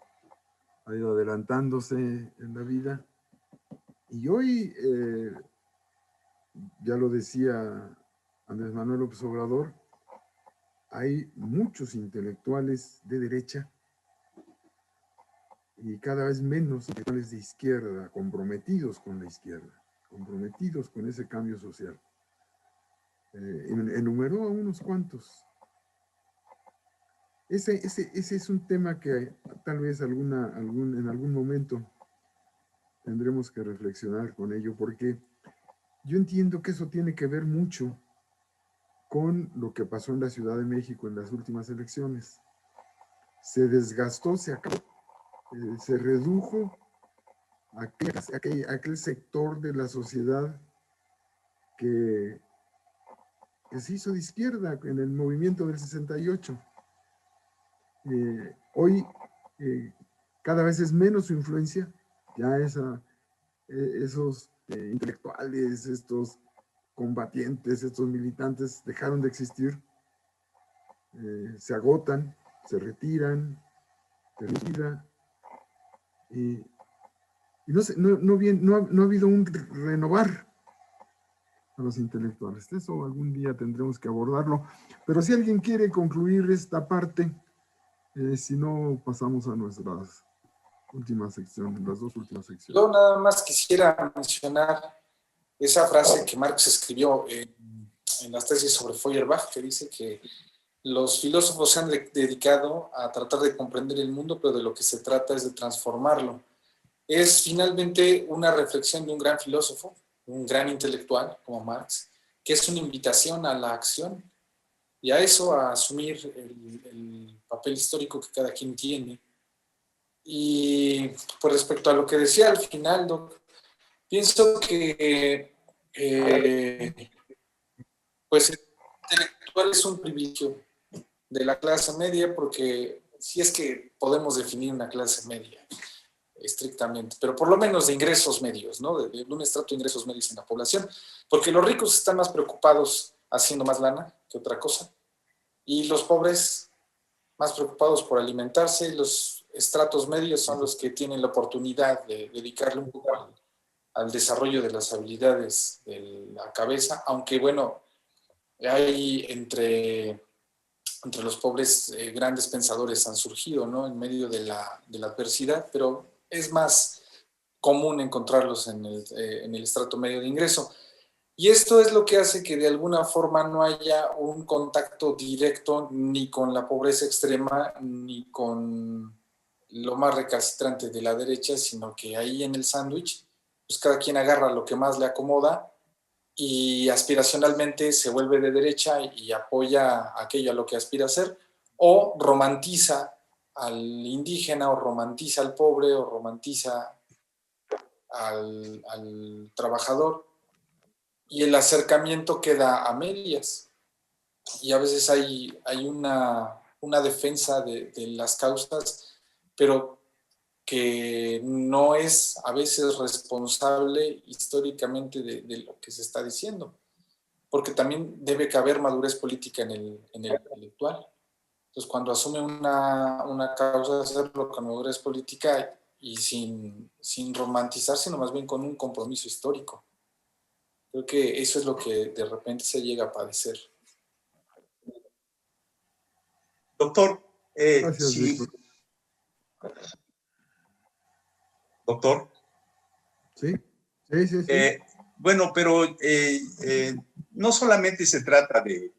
adelantándose en la vida. Y hoy, ya lo decía Andrés Manuel López Obrador, hay muchos intelectuales de derecha y cada vez menos intelectuales de izquierda, comprometidos con la izquierda, comprometidos con ese cambio social. Enumeró a unos cuantos. Ese es un tema que tal vez en algún momento tendremos que reflexionar con ello, porque yo entiendo que eso tiene que ver mucho con lo que pasó en la Ciudad de México en las últimas elecciones. Se desgastó, se acabó, se redujo aquel sector de la sociedad que se hizo de izquierda en el movimiento del 68. Hoy cada vez es menos su influencia, ya esos intelectuales, estos combatientes, estos militantes dejaron de existir, se agotan, se retiran, y no ha habido un renovar a los intelectuales. Eso algún día tendremos que abordarlo, pero si alguien quiere concluir esta parte, si no, pasamos a nuestras últimas secciones, las dos últimas secciones. Yo nada más quisiera mencionar esa frase que Marx escribió en las tesis sobre Feuerbach, que dice que los filósofos se han dedicado a tratar de comprender el mundo, pero de lo que se trata es de transformarlo. Es finalmente una reflexión de un gran filósofo, un gran intelectual como Marx, que es una invitación a la acción y a eso, a asumir el papel histórico que cada quien tiene. Y pues respecto a lo que decía al final, Doc, pienso que pues el intelectual es un privilegio de la clase media, porque si es que podemos definir una clase media estrictamente, pero por lo menos de ingresos medios, ¿no? De un estrato de ingresos medios en la población, porque los ricos están más preocupados haciendo más lana que otra cosa, y los pobres más preocupados por alimentarse. Los estratos medios son los que tienen la oportunidad de dedicarle un poco al desarrollo de las habilidades de la cabeza, aunque bueno, hay entre los pobres grandes pensadores han surgido, ¿no? En medio de la adversidad, pero es más común encontrarlos en el estrato medio de ingreso. Y esto es lo que hace que de alguna forma no haya un contacto directo ni con la pobreza extrema ni con lo más recalcitrante de la derecha, sino que ahí en el sándwich, pues cada quien agarra lo que más le acomoda y aspiracionalmente se vuelve de derecha y apoya aquello a lo que aspira a ser, o romantiza al indígena, o romantiza al pobre, o romantiza al trabajador, y el acercamiento queda a medias. Y a veces hay una defensa de las causas, pero que no es a veces responsable históricamente de lo que se está diciendo, porque también debe caber madurez política en el intelectual. Entonces, cuando asume una causa, hacerlo con madurez política y sin romantizar, sino más bien con un compromiso histórico. Creo que eso es lo que de repente se llega a padecer. Doctor, Gracias, sí. Víctor. Doctor. Sí. Bueno, pero no solamente se trata de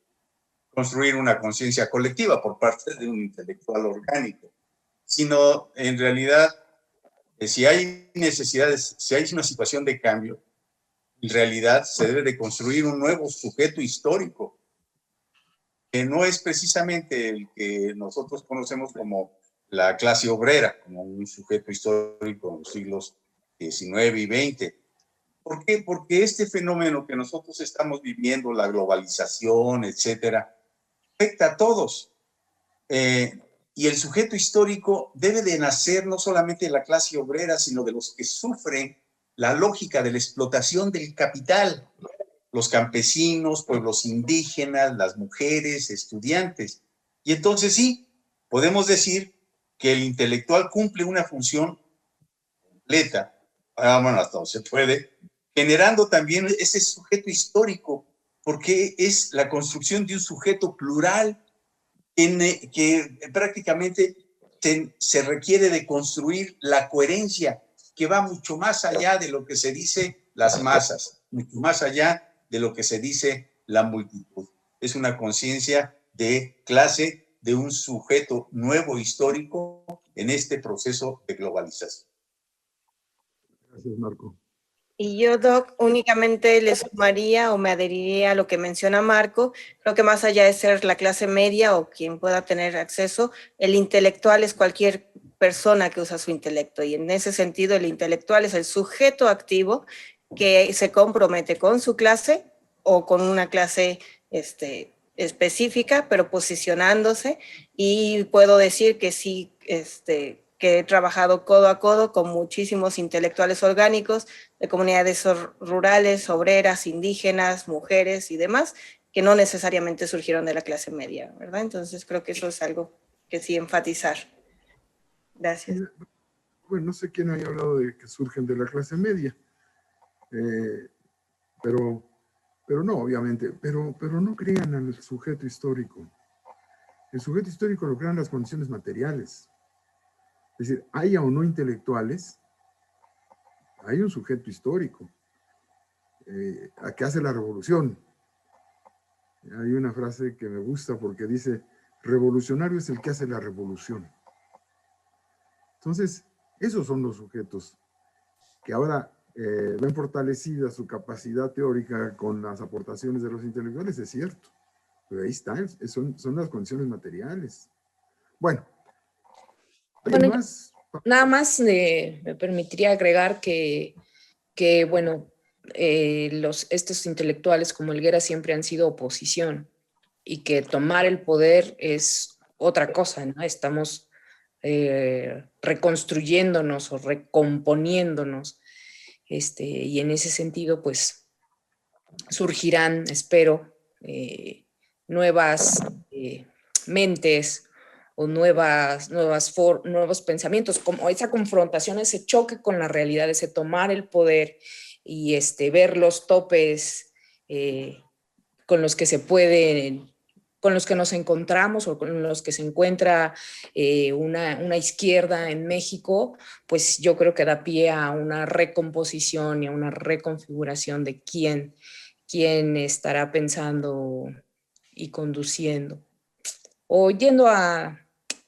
construir una conciencia colectiva por parte de un intelectual orgánico, sino en realidad, si hay necesidades, si hay una situación de cambio, en realidad se debe de construir un nuevo sujeto histórico, que no es precisamente el que nosotros conocemos como la clase obrera, como un sujeto histórico en los siglos XIX y XX. ¿Por qué? Porque este fenómeno que nosotros estamos viviendo, la globalización, etcétera, afecta a todos. Y el sujeto histórico debe de nacer no solamente de la clase obrera, sino de los que sufren la lógica de la explotación del capital, los campesinos, pueblos indígenas, las mujeres, estudiantes. Y entonces sí, podemos decir que el intelectual cumple una función completa, bueno, hasta donde se puede, generando también ese sujeto histórico, porque es la construcción de un sujeto plural que prácticamente se requiere de construir la coherencia, que va mucho más allá de lo que se dice las masas, mucho más allá de lo que se dice la multitud. Es una conciencia de clase, de un sujeto nuevo histórico en este proceso de globalización. Gracias, Marco. Y yo, Doc, únicamente le sumaría o me adheriría a lo que menciona Marco. Creo que más allá de ser la clase media o quien pueda tener acceso, el intelectual es cualquier persona que usa su intelecto. Y en ese sentido, el intelectual es el sujeto activo que se compromete con su clase o con una clase específica, pero posicionándose. Y puedo decir que sí, que he trabajado codo a codo con muchísimos intelectuales orgánicos de comunidades rurales, obreras, indígenas, mujeres y demás, que no necesariamente surgieron de la clase media, ¿verdad? Entonces creo que eso es algo que sí enfatizar. Gracias. Bueno, no sé quién haya hablado de que surgen de la clase media, pero no, obviamente, pero no crean al sujeto histórico. El sujeto histórico lo crean las condiciones materiales. Es decir, haya o no intelectuales, hay un sujeto histórico que hace la revolución. Hay una frase que me gusta porque dice, revolucionario es el que hace la revolución. Entonces, esos son los sujetos que ahora ven fortalecida su capacidad teórica con las aportaciones de los intelectuales, es cierto. Pero ahí están, son las condiciones materiales. Bueno, Bueno, más. Nada más me permitiría agregar que bueno, estos intelectuales como Helguera siempre han sido oposición y que tomar el poder es otra cosa, ¿no? Estamos reconstruyéndonos o recomponiéndonos, y en ese sentido, pues, surgirán, espero, nuevas mentes o nuevos pensamientos, como esa confrontación, ese choque con la realidad, ese tomar el poder y ver los topes con los que se pueden, con los que nos encontramos o con los que se encuentra una izquierda en México, pues yo creo que da pie a una recomposición y a una reconfiguración de quién estará pensando y conduciendo. O yendo a,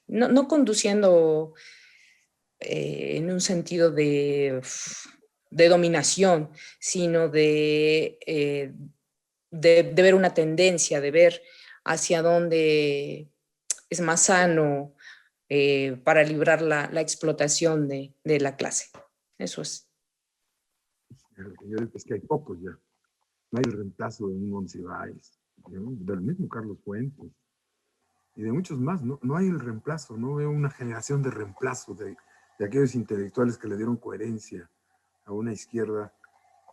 no conduciendo en un sentido de dominación, sino de ver una tendencia, de ver hacia dónde es más sano para librar la explotación de la clase. Eso es. Es que hay pocos ya. No hay el reemplazo de un Monsiváis, ¿no? Del mismo Carlos Fuentes y de muchos más. No hay el reemplazo, no veo una generación de reemplazo de aquellos intelectuales que le dieron coherencia a una izquierda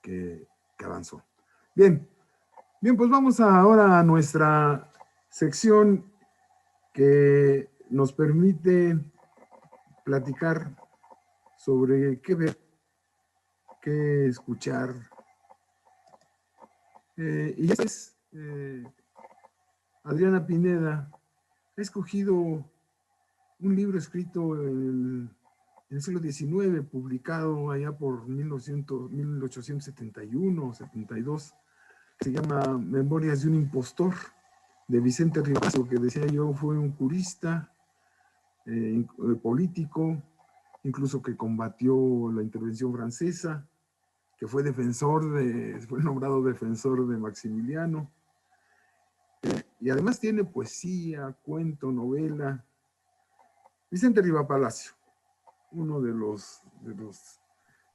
que avanzó. Bien, pues vamos ahora a nuestra sección que nos permite platicar sobre qué ver, qué escuchar. Y esta es Adriana Pineda. Ha escogido un libro escrito en el siglo XIX, publicado allá por 1871 o 72, se llama Memorias de un impostor, de Vicente Rivas, que decía yo, fue un jurista, político, incluso que combatió la intervención francesa, que fue fue nombrado defensor de Maximiliano, y además tiene poesía, cuento, novela. Vicente Riva Palacio, uno de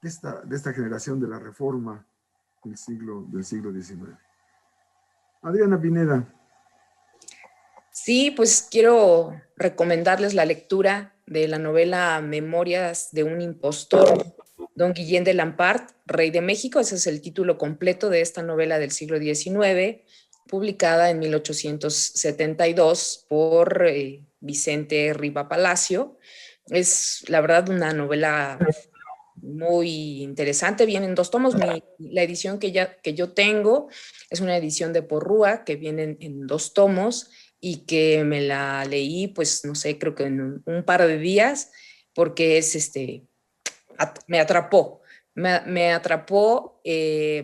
esta generación de la Reforma del siglo XIX. Adriana Pineda. Sí, pues quiero recomendarles la lectura de la novela Memorias de un impostor, Don Guillén de Lampart, Rey de México. Ese es el título completo de esta novela del siglo XIX, publicada en 1872 por Vicente Riva Palacio. Es, la verdad, una novela muy interesante. Vienen 2 tomos. La edición que yo tengo es una edición de Porrúa, que viene en 2 tomos y que me la leí, pues, no sé, creo que en un par de días, porque me atrapó. Me atrapó y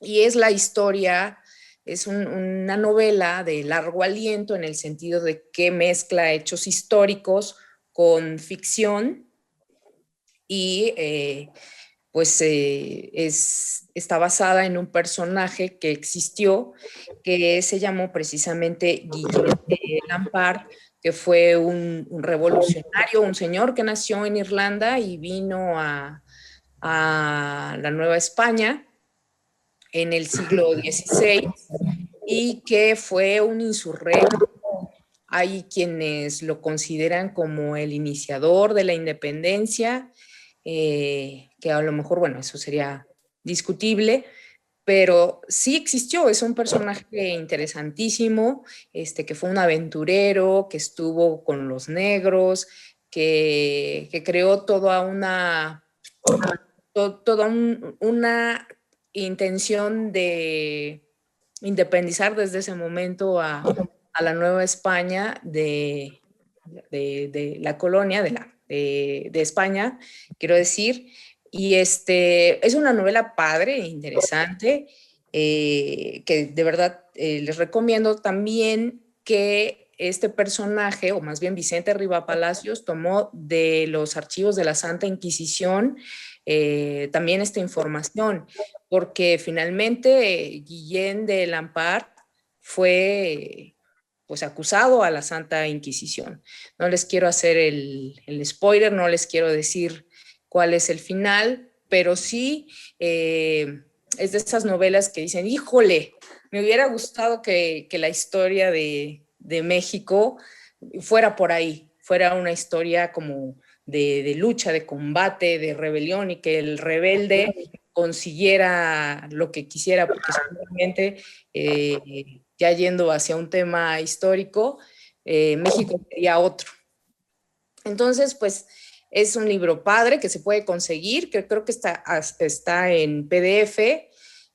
es la historia, es una novela de largo aliento en el sentido de que mezcla hechos históricos con ficción y está basada en un personaje que existió, que se llamó precisamente Guillén de Lampart, que fue un revolucionario, un señor que nació en Irlanda y vino a la Nueva España en el siglo XVI y que fue un insurrecto. Hay quienes lo consideran como el iniciador de la independencia, que a lo mejor, bueno, eso sería discutible, pero sí existió, es un personaje interesantísimo, que fue un aventurero, que estuvo con los negros, que creó toda una intención de independizar desde ese momento a la Nueva España de la colonia de España, quiero decir. Y es una novela padre, interesante, que de verdad les recomiendo también que este personaje, o más bien Vicente Riva Palacios, tomó de los archivos de la Santa Inquisición también esta información, porque finalmente Guillén de Lampart fue pues acusado a la Santa Inquisición. No les quiero hacer el spoiler, no les quiero decir cuál es el final, pero sí es de esas novelas que dicen, híjole, me hubiera gustado que la historia de México fuera por ahí, fuera una historia como de lucha, de combate, de rebelión, y que el rebelde consiguiera lo que quisiera, porque simplemente ya yendo hacia un tema histórico, México quería otro. Entonces, pues es un libro padre que se puede conseguir, que creo que está en PDF,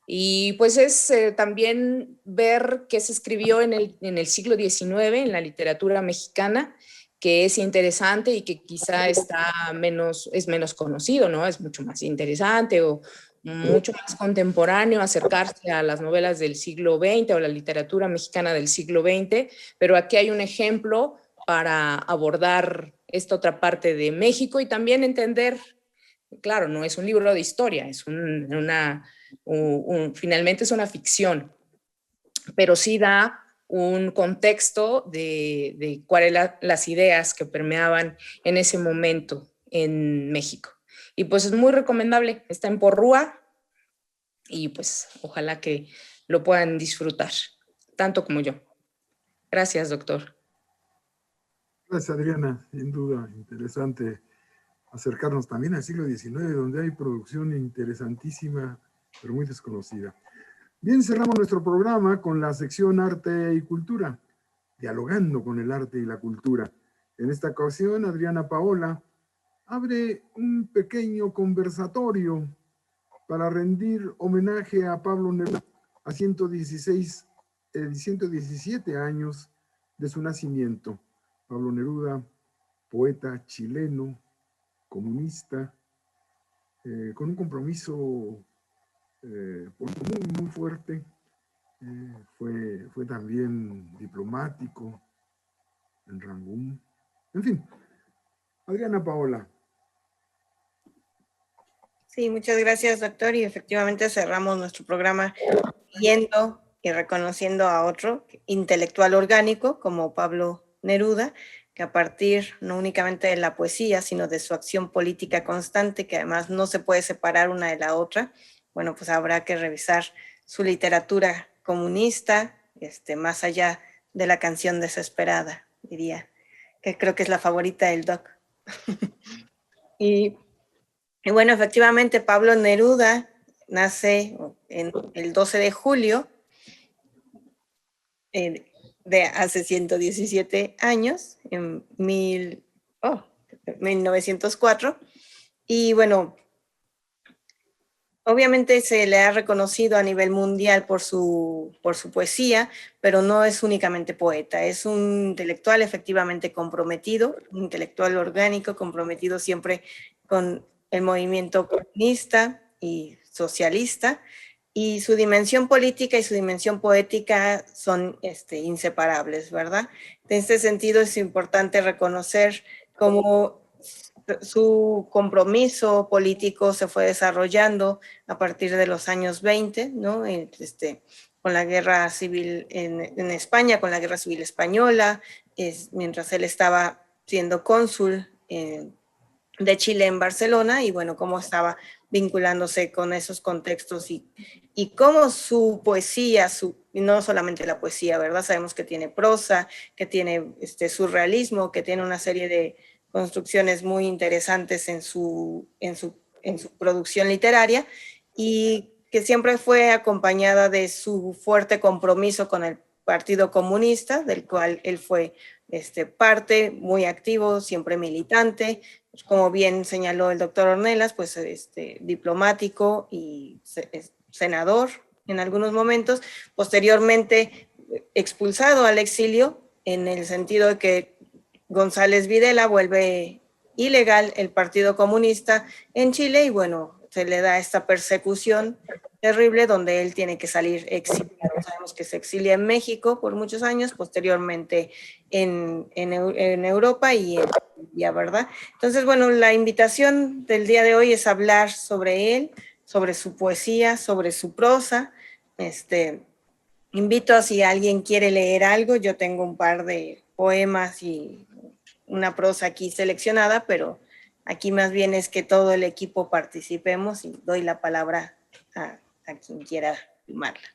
y pues es también ver qué se escribió en el siglo XIX en la literatura mexicana, que es interesante y que quizá es menos conocido, ¿no? Es mucho más interesante o mucho más contemporáneo acercarse a las novelas del siglo XX o la literatura mexicana del siglo XX, pero aquí hay un ejemplo para abordar esta otra parte de México y también entender, claro, no es un libro de historia, es finalmente es una ficción, pero sí da un contexto de cuáles eran las ideas que permeaban en ese momento en México. Y pues es muy recomendable, está en Porrúa y pues ojalá que lo puedan disfrutar, tanto como yo. Gracias, doctor. Gracias, Adriana. Sin duda, interesante acercarnos también al siglo XIX, donde hay producción interesantísima, pero muy desconocida. Bien, cerramos nuestro programa con la sección Arte y Cultura, dialogando con el arte y la cultura. En esta ocasión, Adriana Paola abre un pequeño conversatorio para rendir homenaje a Pablo Neruda a 117 años de su nacimiento. Pablo Neruda, poeta chileno, comunista, con un compromiso muy fuerte fue también diplomático en Rangún. En fin, Adriana Paola. Sí, muchas gracias, doctor. Y efectivamente cerramos nuestro programa viendo y reconociendo a otro intelectual orgánico como Pablo Neruda, que a partir no únicamente de la poesía, sino de su acción política constante, que además no se puede separar una de la otra, bueno, pues habrá que revisar su literatura comunista, más allá de la canción desesperada, diría, que creo que es la favorita del doc. y bueno, efectivamente, Pablo Neruda nace en el 12 de julio de hace 117 años, en 1904. Y bueno, obviamente se le ha reconocido a nivel mundial por su poesía, pero no es únicamente poeta, es un intelectual efectivamente comprometido, un intelectual orgánico comprometido siempre con el movimiento comunista y socialista, y su dimensión política y su dimensión poética son inseparables, ¿verdad? En este sentido es importante reconocer cómo su compromiso político se fue desarrollando a partir de los años 20, ¿no? Con la guerra civil en España, con la guerra civil española, mientras él estaba siendo cónsul de Chile en Barcelona, y bueno, cómo estaba vinculándose con esos contextos y cómo su poesía, y no solamente la poesía, ¿verdad? Sabemos que tiene prosa, que tiene surrealismo, que tiene una serie de construcciones muy interesantes en su producción literaria, y que siempre fue acompañada de su fuerte compromiso con el Partido Comunista, del cual él fue parte, muy activo, siempre militante, como bien señaló el doctor Ornelas, pues diplomático y senador en algunos momentos, posteriormente expulsado al exilio, en el sentido de que González Videla vuelve ilegal el Partido Comunista en Chile, y bueno, se le da esta persecución terrible donde él tiene que salir exiliado. Sabemos que se exilia en México por muchos años, posteriormente en Europa y en Libia, ¿verdad? Entonces, bueno, la invitación del día de hoy es hablar sobre él, sobre su poesía, sobre su prosa. Invito a si alguien quiere leer algo, yo tengo un par de poemas y una prosa aquí seleccionada, pero aquí más bien es que todo el equipo participemos, y doy la palabra a quien quiera tomarla.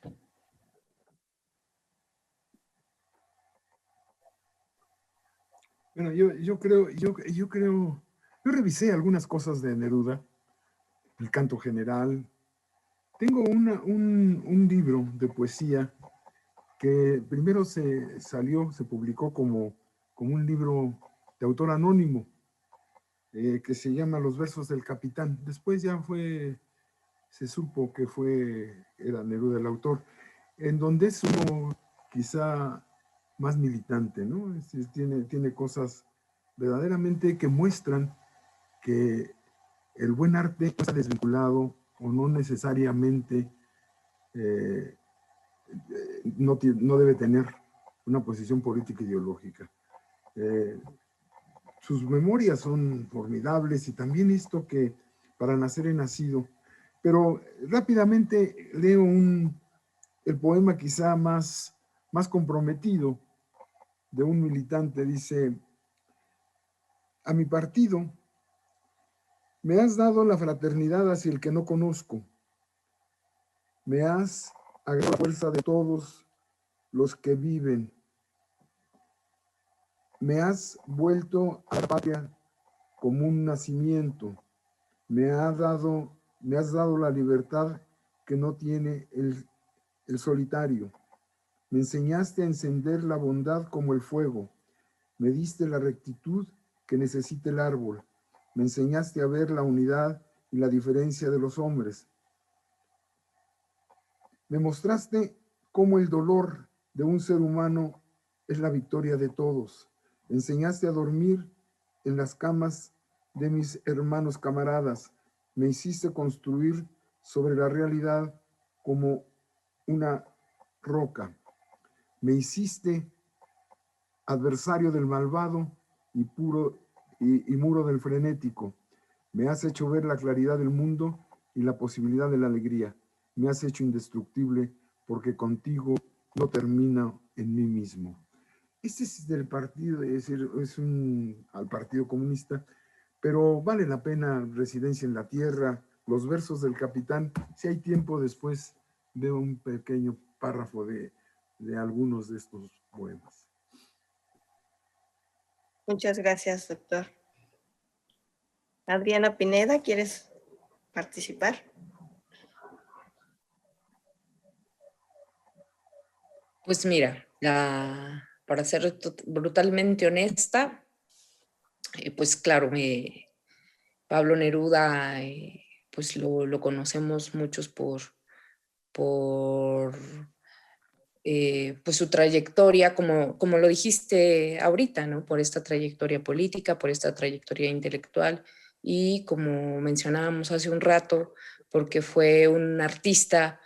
Bueno, yo revisé algunas cosas de Neruda, el canto general. Tengo un libro de poesía que primero se publicó como un libro de autor anónimo, que se llama Los versos del capitán. Después ya se supo que era Neruda el autor, en donde es uno quizá más militante, ¿no? Es decir, tiene cosas verdaderamente que muestran que el buen arte está desvinculado o no necesariamente no debe tener una posición política ideológica. Sus memorias son formidables, y también esto que para nacer he nacido. Pero rápidamente leo el poema quizá más comprometido de un militante. Dice: a mi partido me has dado la fraternidad hacia el que no conozco. Me has agregado la fuerza de todos los que viven. Me has vuelto a la patria como un nacimiento. Me has dado la libertad que no tiene el solitario. Me enseñaste a encender la bondad como el fuego. Me diste la rectitud que necesita el árbol. Me enseñaste a ver la unidad y la diferencia de los hombres. Me mostraste cómo el dolor de un ser humano es la victoria de todos. Me enseñaste a dormir en las camas de mis hermanos camaradas. Me hiciste construir sobre la realidad como una roca. Me hiciste adversario del malvado y muro del frenético. Me has hecho ver la claridad del mundo y la posibilidad de la alegría. Me has hecho indestructible porque contigo no termino en mí mismo. Este es del partido, es decir, al Partido Comunista, pero vale la pena Residencia en la Tierra, los versos del Capitán. Si hay tiempo después, veo un pequeño párrafo de algunos de estos poemas. Muchas gracias, doctor. Adriana Pineda, ¿quieres participar? Pues mira, para ser brutalmente honesta, pues claro, Pablo Neruda, pues lo conocemos muchos por pues su trayectoria, como lo dijiste ahorita, ¿no? Por esta trayectoria política, por esta trayectoria intelectual y como mencionábamos hace un rato, porque fue un artista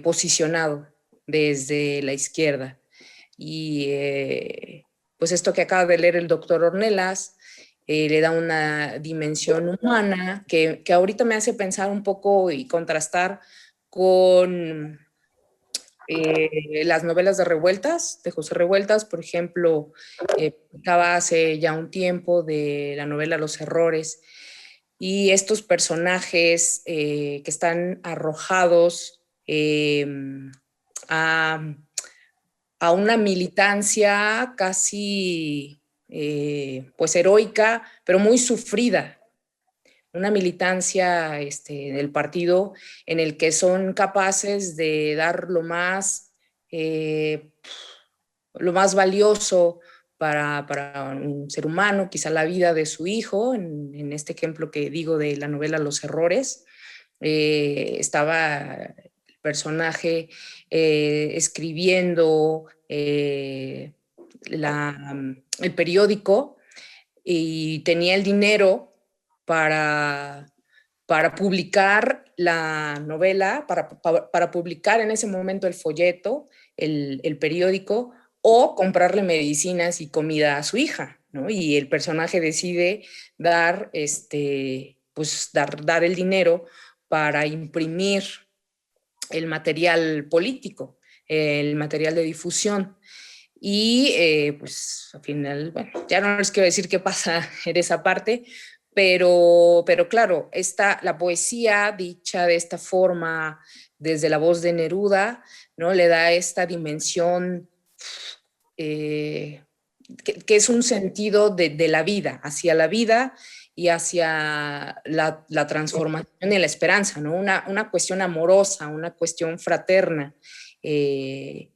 posicionado desde la izquierda. Y pues esto que acaba de leer el doctor Ornelas le da una dimensión humana que ahorita me hace pensar un poco y contrastar con las novelas de Revueltas, de José Revueltas, por ejemplo, estaba hace ya un tiempo de la novela Los Errores, y estos personajes que están arrojados a una militancia casi pues heroica, pero muy sufrida, una militancia del partido en el que son capaces de dar lo más valioso para un ser humano, quizá la vida de su hijo, en este ejemplo que digo de la novela Los Errores. Estaba el personaje escribiendo el periódico y tenía el dinero para publicar la novela, para publicar en ese momento el folleto, el periódico, o comprarle medicinas y comida a su hija, ¿no? Y el personaje decide dar el dinero para imprimir el material político, el material de difusión. Y pues al final, bueno, ya no les quiero decir qué pasa en esa parte, pero claro, la poesía dicha de esta forma, desde la voz de Neruda, ¿no? Le da esta dimensión que es un sentido de la vida, hacia la vida y hacia la transformación y la esperanza, ¿no? Una cuestión amorosa, una cuestión fraterna, que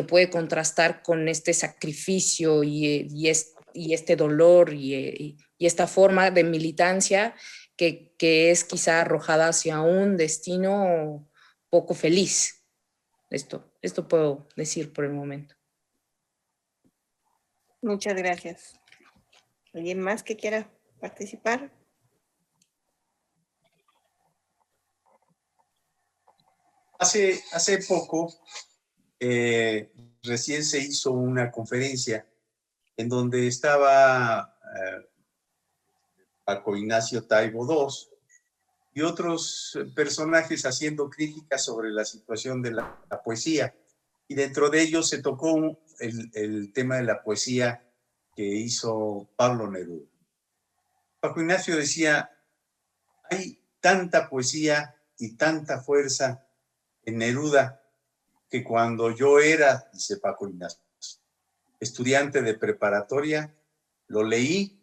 puede contrastar con este sacrificio y este dolor y esta forma de militancia que es quizá arrojada hacia un destino poco feliz. Esto puedo decir por el momento. Muchas gracias. ¿Alguien más que quiera participar? Hace poco, recién se hizo una conferencia en donde estaba Paco Ignacio Taibo II y otros personajes haciendo críticas sobre la situación de la poesía. Y dentro de ellos se tocó el tema de la poesía que hizo Pablo Neruda. Paco Ignacio decía, hay tanta poesía y tanta fuerza en Neruda que cuando yo era, dice Paco Ignacio, estudiante de preparatoria, lo leí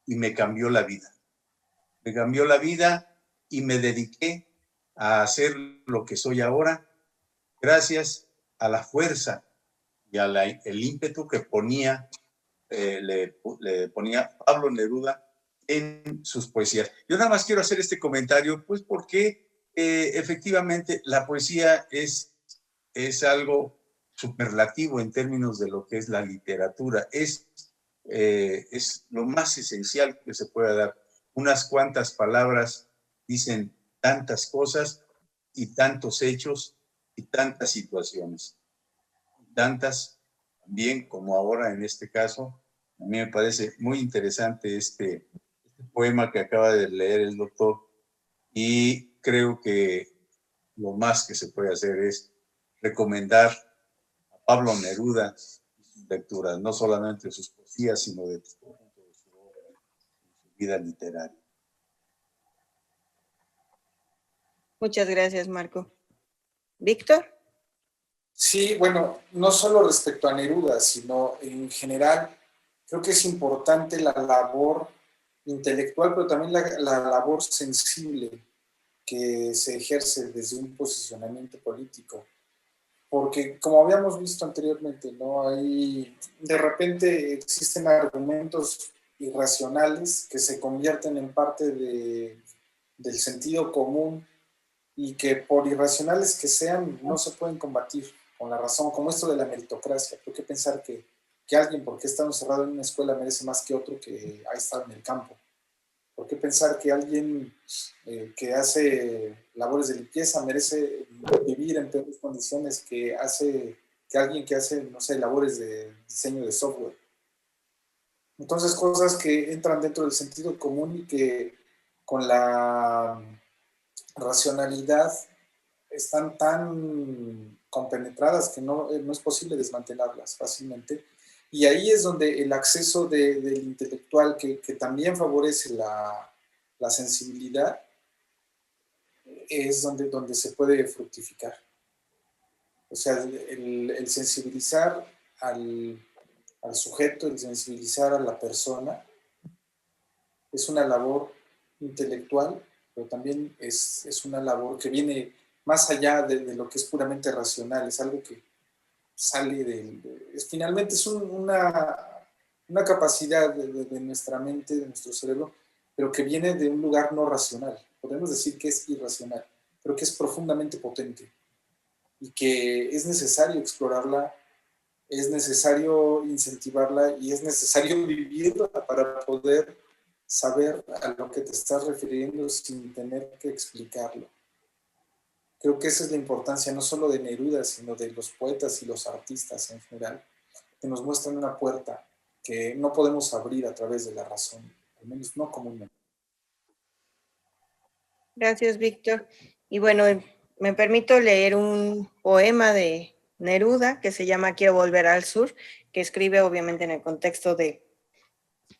y me cambió la vida. Me cambió la vida y me dediqué a hacer lo que soy ahora gracias a la fuerza y el ímpetu que le ponía Pablo Neruda en sus poesías. Yo nada más quiero hacer este comentario, pues porque efectivamente la poesía es algo superlativo en términos de lo que es la literatura. Es lo más esencial que se pueda dar. Unas cuantas palabras dicen tantas cosas y tantos hechos y tantas situaciones. Tantas también como ahora en este caso. A mí me parece muy interesante este poema que acaba de leer el doctor y creo que lo más que se puede hacer es recomendar a Pablo Neruda sus lecturas, no solamente de sus poesías, sino de su obra, de su vida literaria. Muchas gracias, Marco. Víctor. Sí, bueno, no solo respecto a Neruda, sino en general, creo que es importante la labor intelectual, pero también la labor sensible que se ejerce desde un posicionamiento político. Porque como habíamos visto anteriormente, ¿no? Hay, de repente existen argumentos irracionales que se convierten en parte del sentido común y que por irracionales que sean, no se pueden combatir con la razón, como esto de la meritocracia. ¿Por qué pensar que alguien, porque está encerrado en una escuela, merece más que otro que ha estado en el campo? ¿Por qué pensar que alguien que hace labores de limpieza merece vivir en peores condiciones que alguien que hace, no sé, labores de diseño de software? Entonces, cosas que entran dentro del sentido común y que con la racionalidad están tan compenetradas que no es posible desmantelarlas fácilmente. Y ahí es donde el acceso del intelectual, que también favorece la sensibilidad, es donde se puede fructificar. O sea, el sensibilizar al sujeto, el sensibilizar a la persona, es una labor intelectual, pero también es una labor que viene más allá de lo que es puramente racional, es algo que sale finalmente es una capacidad de nuestra mente, de nuestro cerebro, pero que viene de un lugar no racional. Podemos decir que es irracional, pero que es profundamente potente y que es necesario explorarla, es necesario incentivarla y es necesario vivirla para poder saber a lo que te estás refiriendo sin tener que explicarlo. Creo que esa es la importancia no solo de Neruda, sino de los poetas y los artistas en general, que nos muestran una puerta que no podemos abrir a través de la razón, al menos no comúnmente. Gracias, Víctor. Y bueno, me permito leer un poema de Neruda que se llama Quiero volver al sur, que escribe obviamente en el contexto del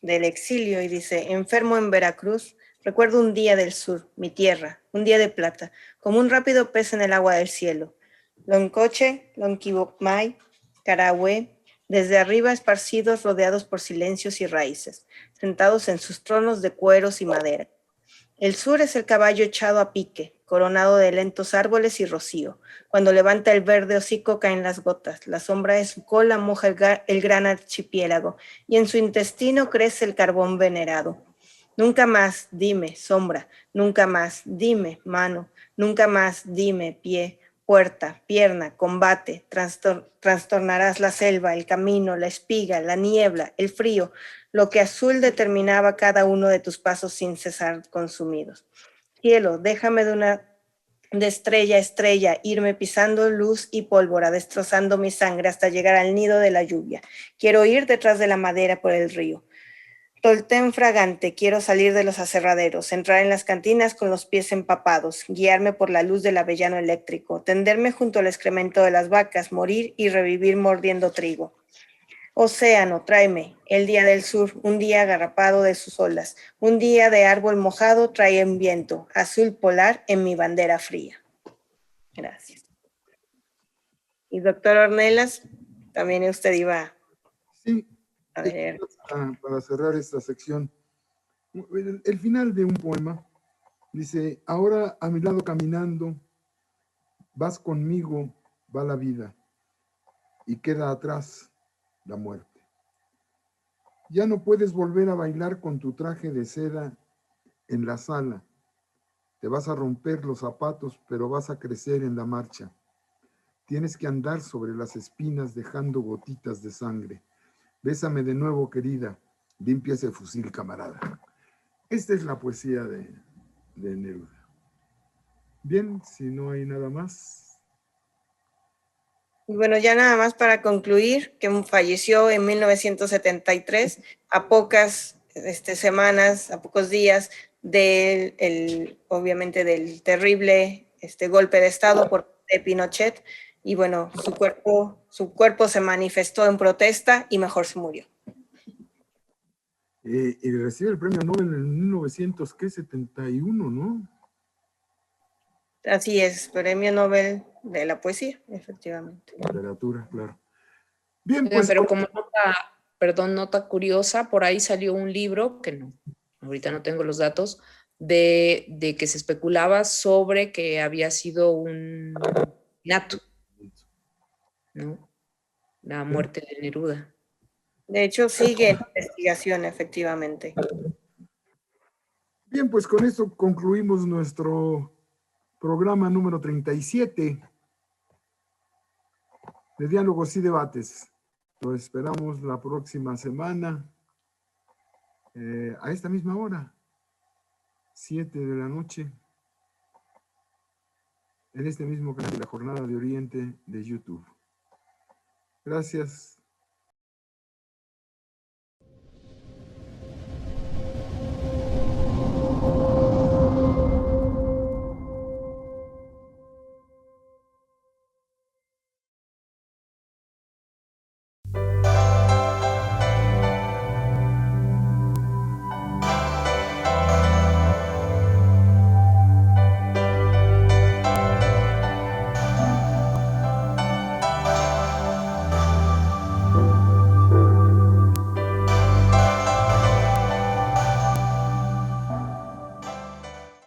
exilio y dice: enfermo en Veracruz, recuerdo un día del sur, mi tierra, un día de plata, como un rápido pez en el agua del cielo. Loncoche, Lonquimay, Carahue, desde arriba esparcidos, rodeados por silencios y raíces, sentados en sus tronos de cueros y madera. El sur es el caballo echado a pique, coronado de lentos árboles y rocío. Cuando levanta el verde hocico caen las gotas, la sombra de su cola moja el gran archipiélago, y en su intestino crece el carbón venerado. Nunca más, dime, sombra, nunca más, dime, mano, nunca más, dime, pie, puerta, pierna, combate, trastornarás la selva, el camino, la espiga, la niebla, el frío, lo que azul determinaba cada uno de tus pasos sin cesar consumidos. Cielo, déjame de estrella a estrella, irme pisando luz y pólvora, destrozando mi sangre hasta llegar al nido de la lluvia. Quiero ir detrás de la madera por el río. Toltén fragante, quiero salir de los aserraderos, entrar en las cantinas con los pies empapados, guiarme por la luz del avellano eléctrico, tenderme junto al excremento de las vacas, morir y revivir mordiendo trigo. Océano, tráeme, el día del sur, un día agarrapado de sus olas, un día de árbol mojado trae un viento, azul polar en mi bandera fría. Gracias. Y doctor Ornelas, también usted iba Sí, a ver. para cerrar esta sección, el final de un poema dice: ahora a mi lado caminando, vas conmigo, va la vida, y queda atrás la muerte. Ya no puedes volver a bailar con tu traje de seda en la sala. Te vas a romper los zapatos, pero vas a crecer en la marcha. Tienes que andar sobre las espinas dejando gotitas de sangre. Bésame de nuevo, querida. Limpia ese fusil, camarada. Esta es la poesía de Neruda. Bien, si no hay nada más. Y bueno, ya nada más para concluir, que falleció en 1973, a pocas semanas, a pocos días obviamente del terrible golpe de Estado por de Pinochet. Y bueno, su cuerpo se manifestó en protesta y mejor se murió. Y recibe el premio Nobel en 1971, ¿no? Así es, premio Nobel de la poesía, efectivamente. Literatura, claro. Bien, Oigan, pues. pero como nota curiosa, por ahí salió un libro, que no, ahorita no tengo los datos, de que se especulaba sobre que había sido un nato, ¿no? La muerte de Neruda. De hecho, sigue en investigación, efectivamente. Bien, pues con esto concluimos nuestro programa número 37 de Diálogos y Debates. Lo esperamos la próxima semana a esta misma hora, 7 de la noche, en este mismo canal de la Jornada de Oriente de YouTube. Gracias.